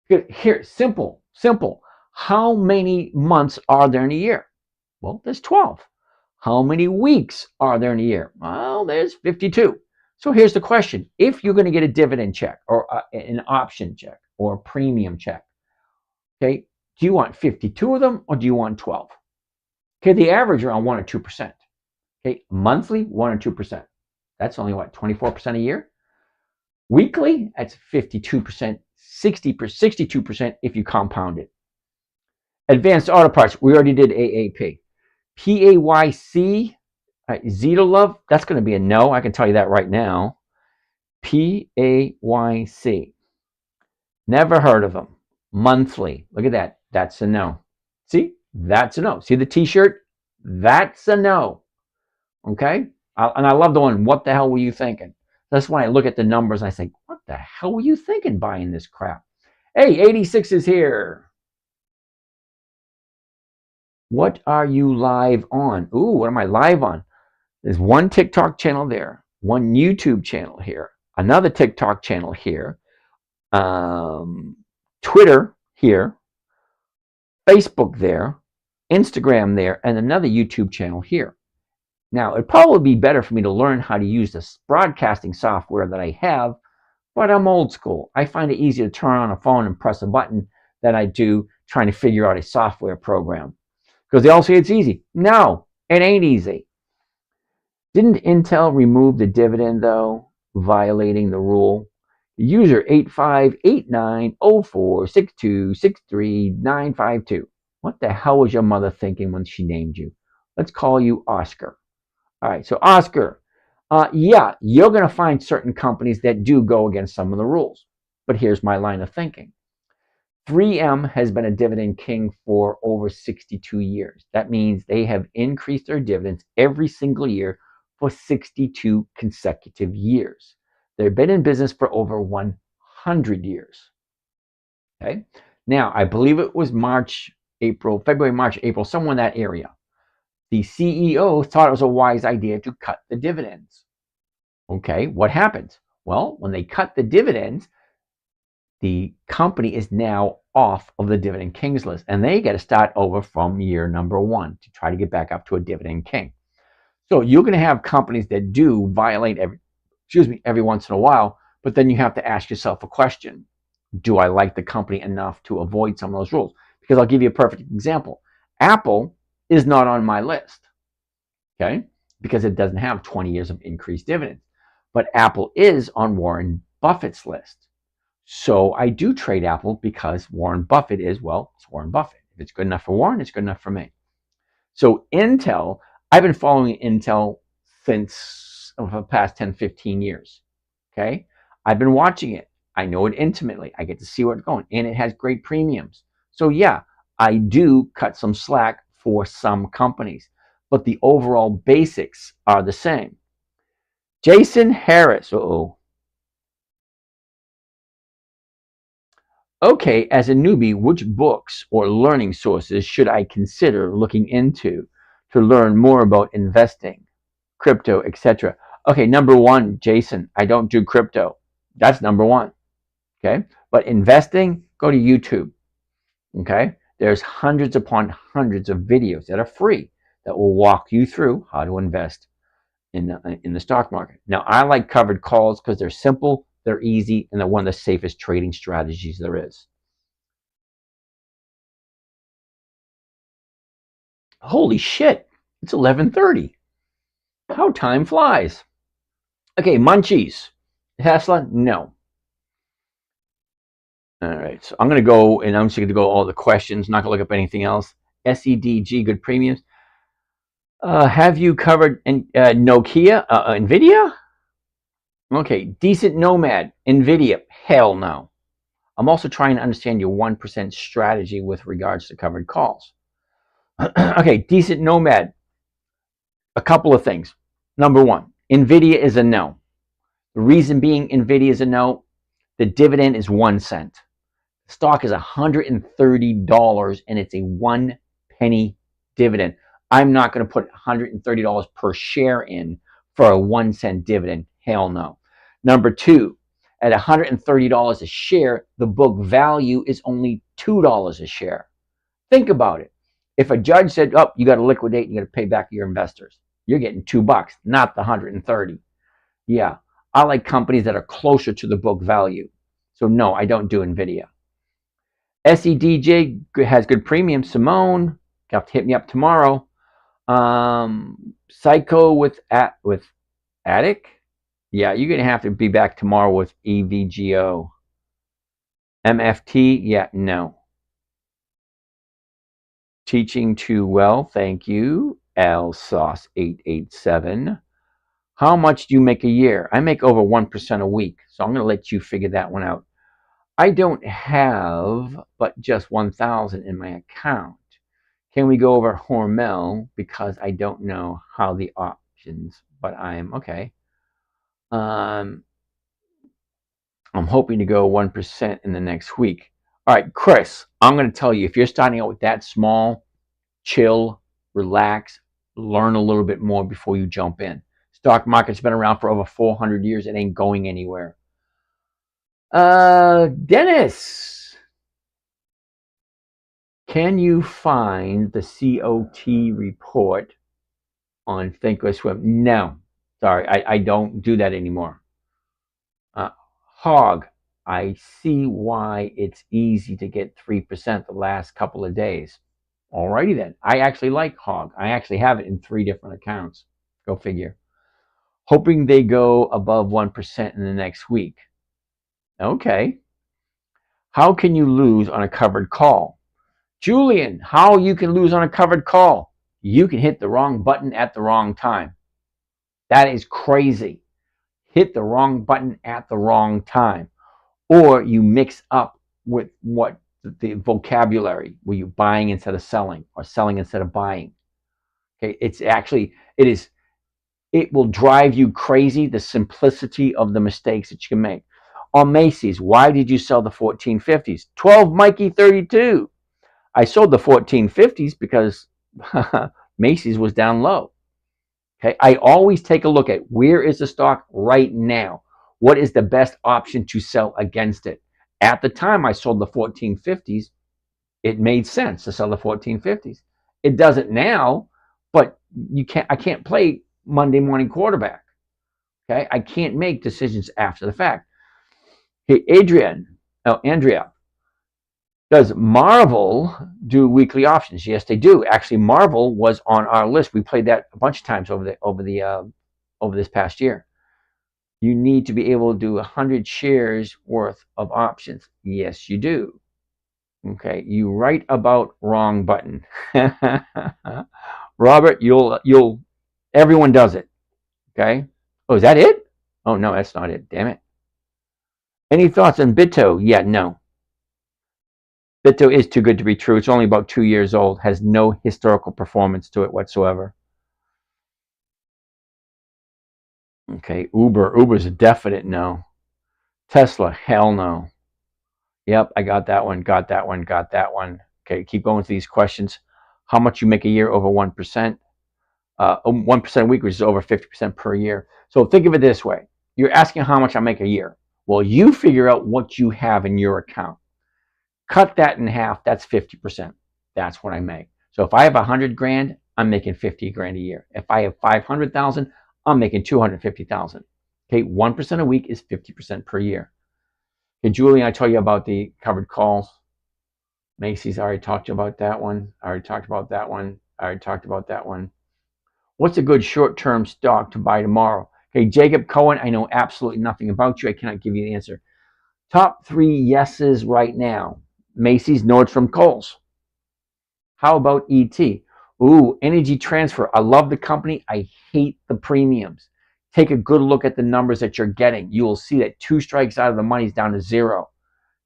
Here, simple. How many months are there in a year? Well, there's 12. How many weeks are there in a year? Well, there's 52. So here's the question. If you're going to get a dividend check or an option check or a premium check, okay, do you want 52 of them or do you want 12? Okay, the average around 1 or 2%. Okay, monthly, 1 or 2%. That's only what, 24% a year? Weekly, that's 52%, 62% if you compound it. Advanced Auto Parts, we already did AAP. PAYC, Zetolove, that's going to be a no. I can tell you that right now. PAYC. Never heard of them. Monthly. Look at that. That's a no. See? That's a no. See the t-shirt? That's a no. Okay? And I love the one, what the hell were you thinking? That's when I look at the numbers and I say, what the hell were you thinking buying this crap? Hey, 86 is here. What are you live on? Ooh, what am I live on? There's one TikTok channel there, one YouTube channel here, another TikTok channel here, Twitter here, Facebook there, Instagram there, and another YouTube channel here. Now, it'd probably be better for me to learn how to use this broadcasting software that I have, but I'm old school. I find it easier to turn on a phone and press a button than I do trying to figure out a software program. Because they all say it's easy. No, it ain't easy. Didn't Intel remove the dividend, though, violating the rule? User 85890462633952. What the hell was your mother thinking when she named you? Let's call you Oscar. All right, so Oscar, yeah, you're going to find certain companies that do go against some of the rules. But here's my line of thinking. 3M has been a dividend king for over 62 years. That means they have increased their dividends every single year for 62 consecutive years. They've been in business for over 100 years. Okay. Now, I believe it was February, March, April, somewhere in that area. The CEO thought it was a wise idea to cut the dividends. Okay, what happens? Well, when they cut the dividends, the company is now off of the dividend kings list, and they got to start over from year number 1 to try to get back up to a dividend king. So you're going to have companies that do violate every once in a while, but then you have to ask yourself a question. Do I like the company enough to avoid some of those rules? Because I'll give you a perfect example. Apple is not on my list, okay, because it doesn't have 20 years of increased dividends. But Apple is on Warren Buffett's list. So I do trade Apple because Warren Buffett is, well, it's Warren Buffett. If it's good enough for Warren, it's good enough for me. So Intel, I've been following Intel since the past 10, 15 years, okay? I've been watching it. I know it intimately. I get to see where it's going, and it has great premiums. So yeah, I do cut some slack for some companies, but the overall basics are the same. Jason Harris, Okay, as a newbie, which books or learning sources should I consider looking into to learn more about investing, crypto, etc.? Okay, number one, Jason, I don't do crypto. That's number one. Okay, but investing, go to YouTube. Okay, there's hundreds upon hundreds of videos that are free that will walk you through how to invest in the stock market. Now, I like covered calls because they're simple, they're easy, and they're one of the safest trading strategies there is. Holy shit, it's 11:30. How time flies. Okay, munchies. Tesla, no. All right, so I'm going to go, and I'm just going to go all the questions, not going to look up anything else. SEDG, good premiums. Have you covered Nokia, NVIDIA? Okay, decent Nomad, NVIDIA, hell no. I'm also trying to understand your 1% strategy with regards to covered calls. Okay, decent Nomad, a couple of things. Number one, NVIDIA is a no. The reason being NVIDIA is a no, the dividend is 1 cent. The stock is $130 and it's a 1 penny dividend. I'm not going to put $130 per share in for a 1 cent dividend. Hell no. Number two, at $130 a share, the book value is only $2 a share. Think about it. If a judge said, oh, you got to liquidate, you got to pay back your investors, you're getting $2, not the 130. Yeah, I like companies that are closer to the book value. So no, I don't do NVIDIA. SEDJ has good premium. Simone, you have to hit me up tomorrow. Psycho with Attic. Yeah, you're going to have to be back tomorrow with EVGO. MFT, yeah, no. Teaching too well, thank you. LSauce887. How much do you make a year? I make over 1% a week, so I'm going to let you figure that one out. I don't have but just 1,000 in my account. Can we go over Hormel? Because I don't know how the options, but I'm okay. I'm hoping to go 1% in the next week. All right, Chris, I'm going to tell you, if you're starting out with that small, chill, relax, learn a little bit more before you jump in. Stock market's been around for over 400 years. It ain't going anywhere. Dennis, can you find the COT report on Thinkorswim? No, sorry, I don't do that anymore. Hog, I see why it's easy to get 3% the last couple of days. Alrighty then. I actually like Hog. I actually have it in 3 different accounts. Go figure. Hoping they go above 1% in the next week. Okay. How can you lose on a covered call? Julian, how you can lose on a covered call? You can hit the wrong button at the wrong time. That is crazy. Hit the wrong button at the wrong time. Or you mix up with what the vocabulary, were you buying instead of selling or selling instead of buying? Okay, it will drive you crazy, the simplicity of the mistakes that you can make. On Macy's, why did you sell the 1450s? 12 Mikey 32. I sold the 1450s because Macy's was down low. Okay, I always take a look at where is the stock right now. What is the best option to sell against it? At the time I sold the 1450s, it made sense to sell the 1450s. It doesn't now, but I can't play Monday morning quarterback. Okay, I can't make decisions after the fact. Hey, Andrea, does Marvel do weekly options? Yes, they do. Actually, Marvel was on our list. We played that a bunch of times over this past year. You need to be able to do 100 shares worth of options. Yes, you do. Okay, you write about wrong button. Robert, everyone does it. Okay. Oh, is that it? Oh no, that's not it. Damn it. Any thoughts on Bitto? Yeah, no. Bitto is too good to be true. It's only about 2 years old, has no historical performance to it whatsoever. Okay, Uber's a definite no. Tesla, hell no. Yep, I got that one, got that one, got that one. Okay, keep going with these questions. How much you make a year over 1%? 1% a week, which is over 50% per year. So think of it this way. You're asking how much I make a year. Well, you figure out what you have in your account. Cut that in half, that's 50%. That's what I make. So if I have 100 grand, I'm making 50 grand a year. If I have 500,000, I'm making 250,000. Okay, 1% a week is 50% per year. Okay, Julie, I told you about the covered calls. Macy's, I already talked to you about that one. I already talked about that one. I already talked about that one. What's a good short-term stock to buy tomorrow? Okay, Jacob Cohen, I know absolutely nothing about you. I cannot give you the answer. Top 3 yeses right now. Macy's, Nordstrom, Kohl's. How about ET? Ooh, Energy Transfer. I love the company. I hate the premiums. Take a good look at the numbers that you're getting. You will see that 2 strikes out of the money is down to 0.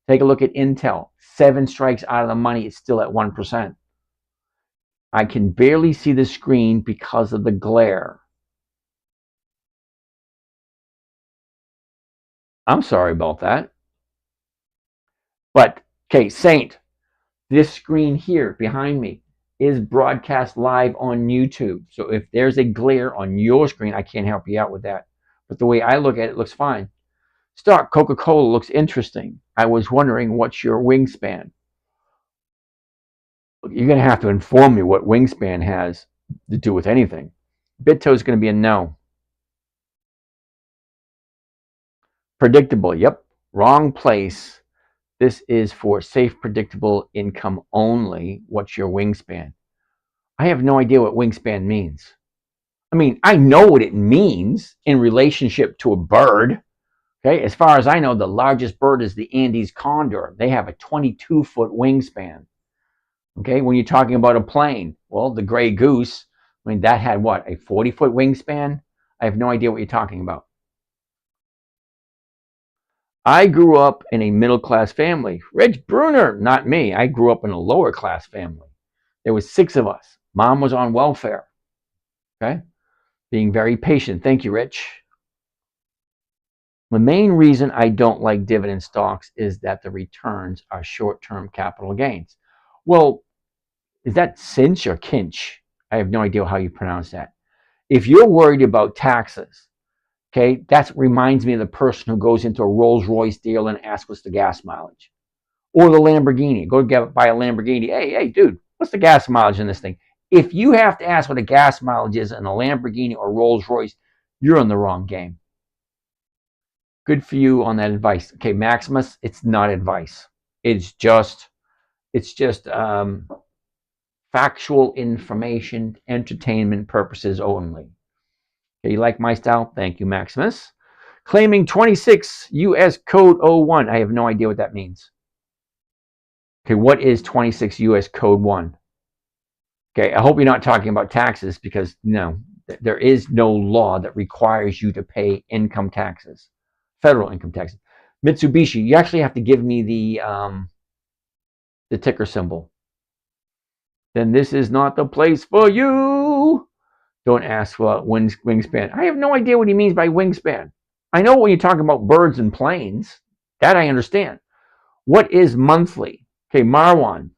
Take a look at Intel. 7 strikes out of the money, it's still at 1%. I can barely see the screen because of the glare. I'm sorry about that. But, okay, Saint, this screen here behind me is broadcast live on YouTube. So if there's a glare on your screen, I can't help you out with that. But the way I look at it, looks fine. Stock Coca-Cola looks interesting. I was wondering what's your wingspan. You're going to have to inform me what wingspan has to do with anything. Bitto is going to be a no. Predictable, yep. Wrong place. This is for safe, predictable income only. What's your wingspan? I have no idea what wingspan means. I mean, I know what it means in relationship to a bird. Okay, as far as I know, the largest bird is the Andes condor. They have a 22-foot wingspan. Okay, when you're talking about a plane, well, the gray goose, I mean, that had what, a 40-foot wingspan? I have no idea what you're talking about. I grew up in a middle-class family. Rich Bruner, not me. I grew up in a lower-class family. There was 6 of us. Mom was on welfare. Okay, being very patient. Thank you, Rich. The main reason I don't like dividend stocks is that the returns are short-term capital gains. Well, Is that cinch or kinch? I have no idea how you pronounce that. If you're worried about taxes, okay, that reminds me of the person who goes into a Rolls Royce deal and asks what's the gas mileage. Or the Lamborghini. Go buy a Lamborghini. Hey, dude, what's the gas mileage in this thing? If you have to ask what a gas mileage is in a Lamborghini or Rolls Royce, you're in the wrong game. Good for you on that advice. Okay, Maximus, it's not advice. It's just factual information, entertainment purposes only. Okay, you like my style? Thank you, Maximus. Claiming 26 U.S. Code 01. I have no idea what that means. Okay, what is 26 U.S. Code 1? Okay, I hope you're not talking about taxes because no, there is no law that requires you to pay income taxes, federal income taxes. Mitsubishi, you actually have to give me the ticker symbol. Then this is not the place for you. Don't ask for wingspan. I have no idea what he means by wingspan. I know when you're talking about birds and planes, that I understand. What is monthly? Okay, Marwan,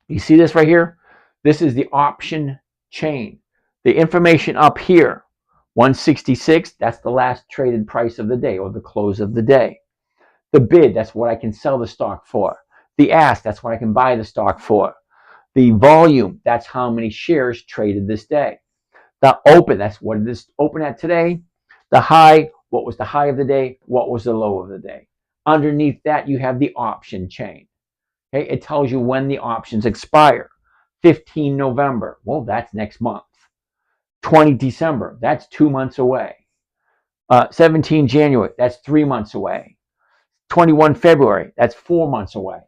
you see this right here? This is the option chain. The information up here, 166, that's the last traded price of the day or the close of the day. The bid, that's what I can sell the stock for. The ask, that's what I can buy the stock for. The volume, that's how many shares traded this day. The open, that's what it is open at today. The high, what was the high of the day? What was the low of the day? Underneath that, you have the option chain. Okay, it tells you when the options expire. 15 November, well, that's next month. 20 December, that's 2 months away. 17 January, that's 3 months away. 21 February, that's 4 months away.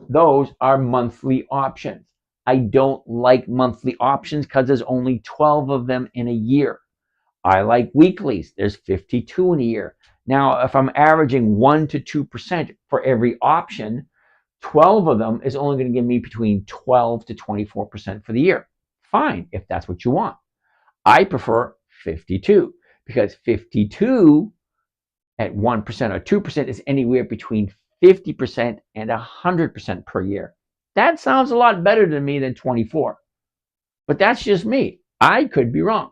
Those are monthly options. I don't like monthly options because there's only 12 of them in a year. I like weeklies. There's 52 in a year. Now, if I'm averaging 1 to 2% for every option, 12 of them is only going to give me between 12 to 24% for the year. Fine, if that's what you want. I prefer 52 because 52 at 1% or 2% is anywhere between 50% and 100% per year. That sounds a lot better to me than 24. But that's just me. I could be wrong.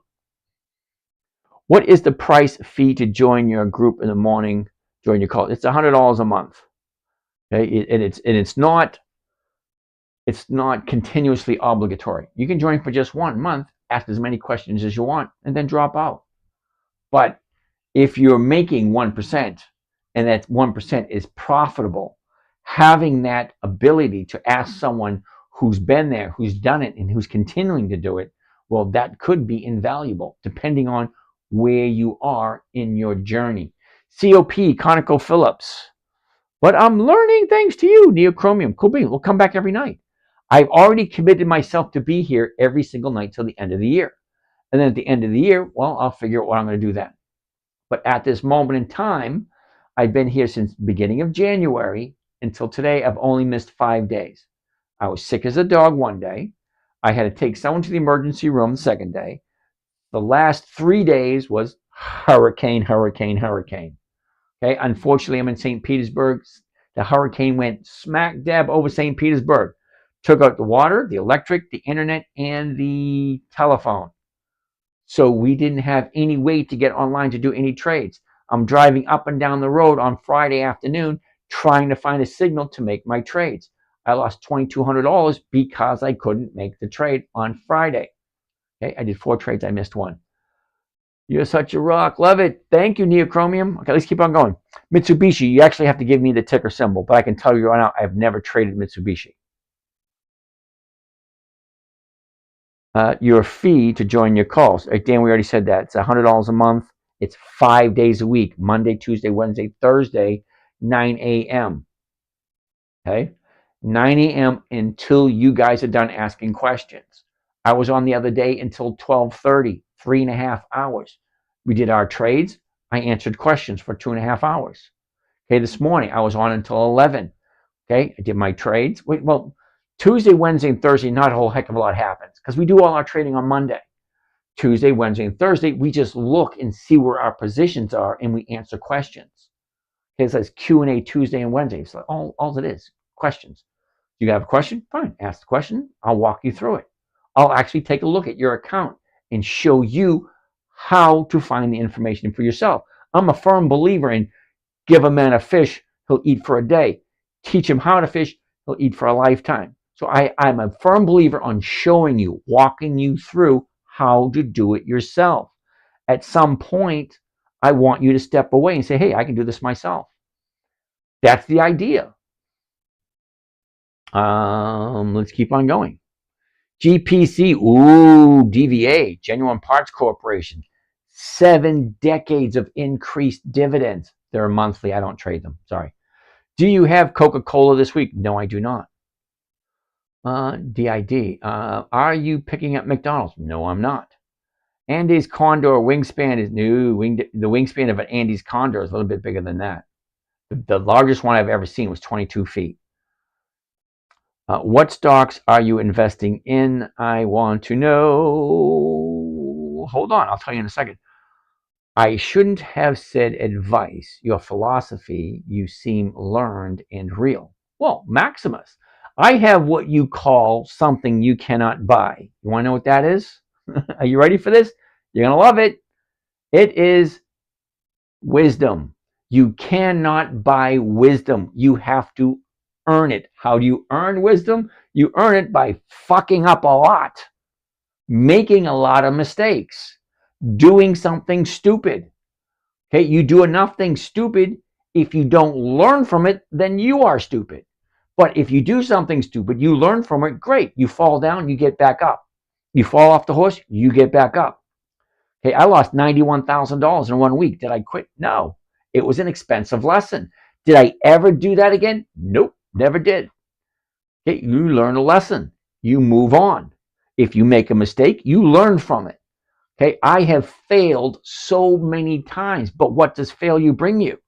What is the price fee to join your group in the morning, join your call? It's $100 a month. Okay, it's not continuously obligatory. You can join for just 1 month, ask as many questions as you want, and then drop out. But if you're making 1% and that 1% is profitable, having that ability to ask someone who's been there, who's done it, and who's continuing to do it, well, that could be invaluable depending on where you are in your journey. COP, ConocoPhillips. But I'm learning thanks to you, Neochromium. Cool bean. We'll come back every night. I've already committed myself to be here every single night till the end of the year. And then at the end of the year, well, I'll figure out what I'm going to do then. But at this moment in time, I've been here since the beginning of January until today. I've only missed 5 days. I was sick as a dog one day. I had to take someone to the emergency room the second day. The last 3 days was hurricane. Okay, unfortunately, I'm in St. Petersburg. The hurricane went smack dab over St. Petersburg. Took out the water, the electric, the internet, and the telephone. So we didn't have any way to get online to do any trades. I'm driving up and down the road on Friday afternoon trying to find a signal to make my trades. I lost $2,200 because I couldn't make the trade on Friday. Okay, I did 4 trades. I missed 1. You're such a rock. Love it. Thank you, Neochromium. Okay, let's keep on going. Mitsubishi, you actually have to give me the ticker symbol, but I can tell you right now, I've never traded Mitsubishi. Your fee to join your calls. Dan, we already said that. It's $100 a month. It's 5 days a week, Monday, Tuesday, Wednesday, Thursday, 9 a.m. Okay? 9 a.m. until you guys are done asking questions. I was on the other day until 12:30, 3.5 hours. We did our trades. I answered questions for 2.5 hours. Okay, this morning I was on until 11. Okay, I did my trades. Well, Tuesday, Wednesday, and Thursday, not a whole heck of a lot happens because we do all our trading on Monday. Tuesday, Wednesday, and Thursday, we just look and see where our positions are and we answer questions. Okay, it says Q&A Tuesday and Wednesday. It's like all it is, questions. You have a question? Fine, ask the question. I'll walk you through it. I'll actually take a look at your account and show you how to find the information for yourself. I'm a firm believer in give a man a fish, he'll eat for a day. Teach him how to fish, he'll eat for a lifetime. So I'm a firm believer on showing you, walking you through how to do it yourself. At some point, I want you to step away and say, hey, I can do this myself. That's the idea. Let's keep on going. GPC, ooh, DVA, Genuine Parts Corporation. 7 decades of increased dividends. They're monthly. I don't trade them. Sorry. Do you have Coca-Cola this week? No, I do not. DID. Are you picking up McDonald's? No, I'm not. Andy's Condor wingspan is new. The wingspan of an Andy's Condor is a little bit bigger than that. The largest one I've ever seen was 22 feet. What stocks are you investing in? I want to know. Hold on, I'll tell you in a second. I shouldn't have said advice. Your philosophy, you seem learned and real. Well, Maximus, I have what you call something you cannot buy. You want to know what that is? Are you ready for this? You're going to love it. It is wisdom. You cannot buy wisdom. You have to earn it. How do you earn wisdom? You earn it by fucking up a lot, making a lot of mistakes, doing something stupid. Okay, you do enough things stupid. If you don't learn from it, then you are stupid. But if you do something stupid, you learn from it, great. You fall down, you get back up. You fall off the horse, you get back up. Okay, I lost $91,000 in 1 week. Did I quit? No. It was an expensive lesson. Did I ever do that again? Nope, never did. Okay, you learn a lesson. You move on. If you make a mistake, you learn from it. Okay, I have failed so many times, but what does failure bring you?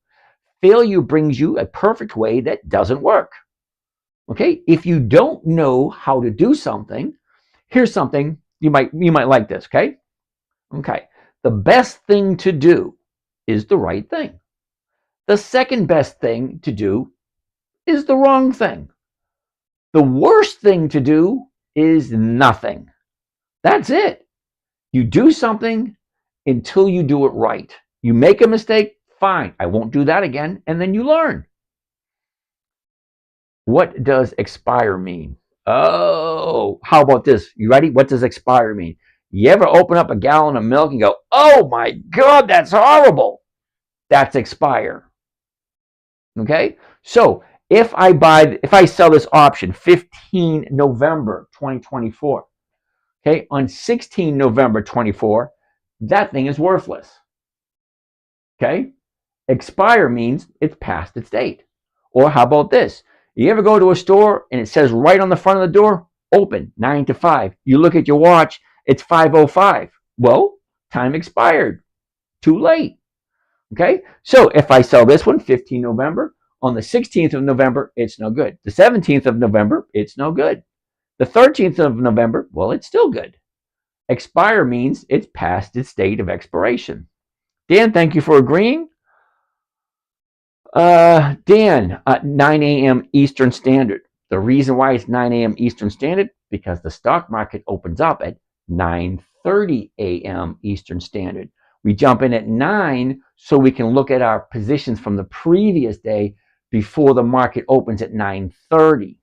Failure brings you a perfect way that doesn't work. Okay, if you don't know how to do something, here's something you might like this. Okay, the best thing to do is the right thing. The second best thing to do is the wrong thing. The worst thing to do is nothing. That's it. You do something until you do it right. You make a mistake, fine, I won't do that again, and then you learn. What does expire mean? Oh, how about this? You ready? What does expire mean? You ever open up a gallon of milk and go, oh my God, that's horrible? That's expire. Okay? So if I sell this option 15 November 2024, okay, on 16 November 24, that thing is worthless. Okay? Expire means it's past its date. Or how about this? You ever go to a store and it says right on the front of the door, open 9 to 5. You look at your watch, it's 5:05. Well, time expired. Too late. Okay? So if I sell this one 15 November, on the 16th of November, it's no good. The 17th of November, it's no good. The 13th of November, well, it's still good. Expire means it's past its date of expiration. Dan, thank you for agreeing. Dan, 9 a.m. Eastern Standard. The reason why it's 9 a.m. Eastern Standard, because the stock market opens up at 9:30 a.m. Eastern Standard. We jump in at 9 so we can look at our positions from the previous day before the market opens at 9:30.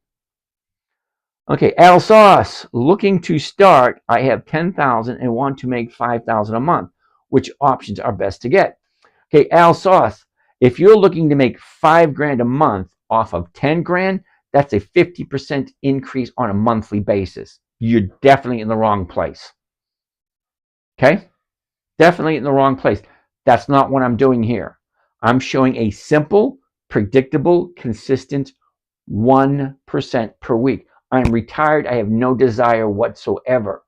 Okay, Al Sauce, looking to start. I have 10,000 and want to make 5,000 a month. Which options are best to get? Okay, Al Sauce, if you're looking to make $5,000 a month off of 10 grand, that's a 50% increase on a monthly basis. You're definitely in the wrong place. Okay? Definitely in the wrong place. That's not what I'm doing here. I'm showing a simple, predictable, consistent 1% per week. I'm retired. I have no desire whatsoever.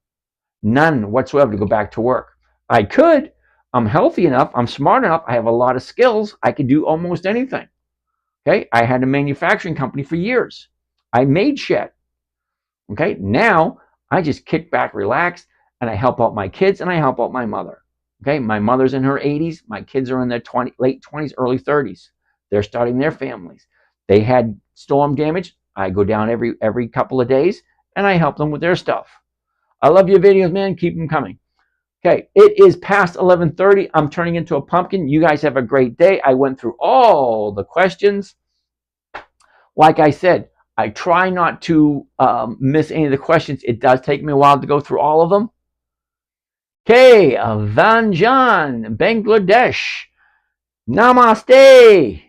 None whatsoever to go back to work. I could. I'm healthy enough. I'm smart enough. I have a lot of skills. I could do almost anything. Okay? I had a manufacturing company for years. I made shit. Okay? Now, I just kick back, relax, and I help out my kids and I help out my mother. Okay? My mother's in her 80s. My kids are in their late 20s, early 30s. They're starting their families. They had storm damage. I go down every couple of days and I help them with their stuff. I love your videos, man. Keep them coming. Okay, it is past 11:30. I'm turning into a pumpkin. You guys have a great day. I went through all the questions. Like I said, I try not to miss any of the questions. It does take me a while to go through all of them. Okay, Vanjan, Bangladesh. Namaste.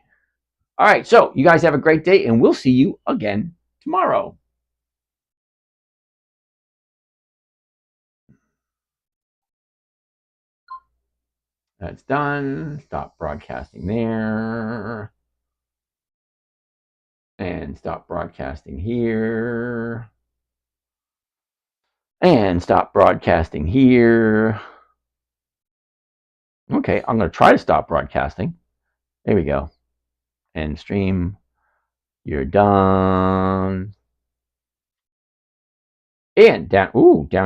All right, so you guys have a great day, and we'll see you again tomorrow. That's done. Stop broadcasting there. And stop broadcasting here. And stop broadcasting here. Okay, I'm going to try to stop broadcasting. There we go. End stream. You're done. And down. Ooh, down.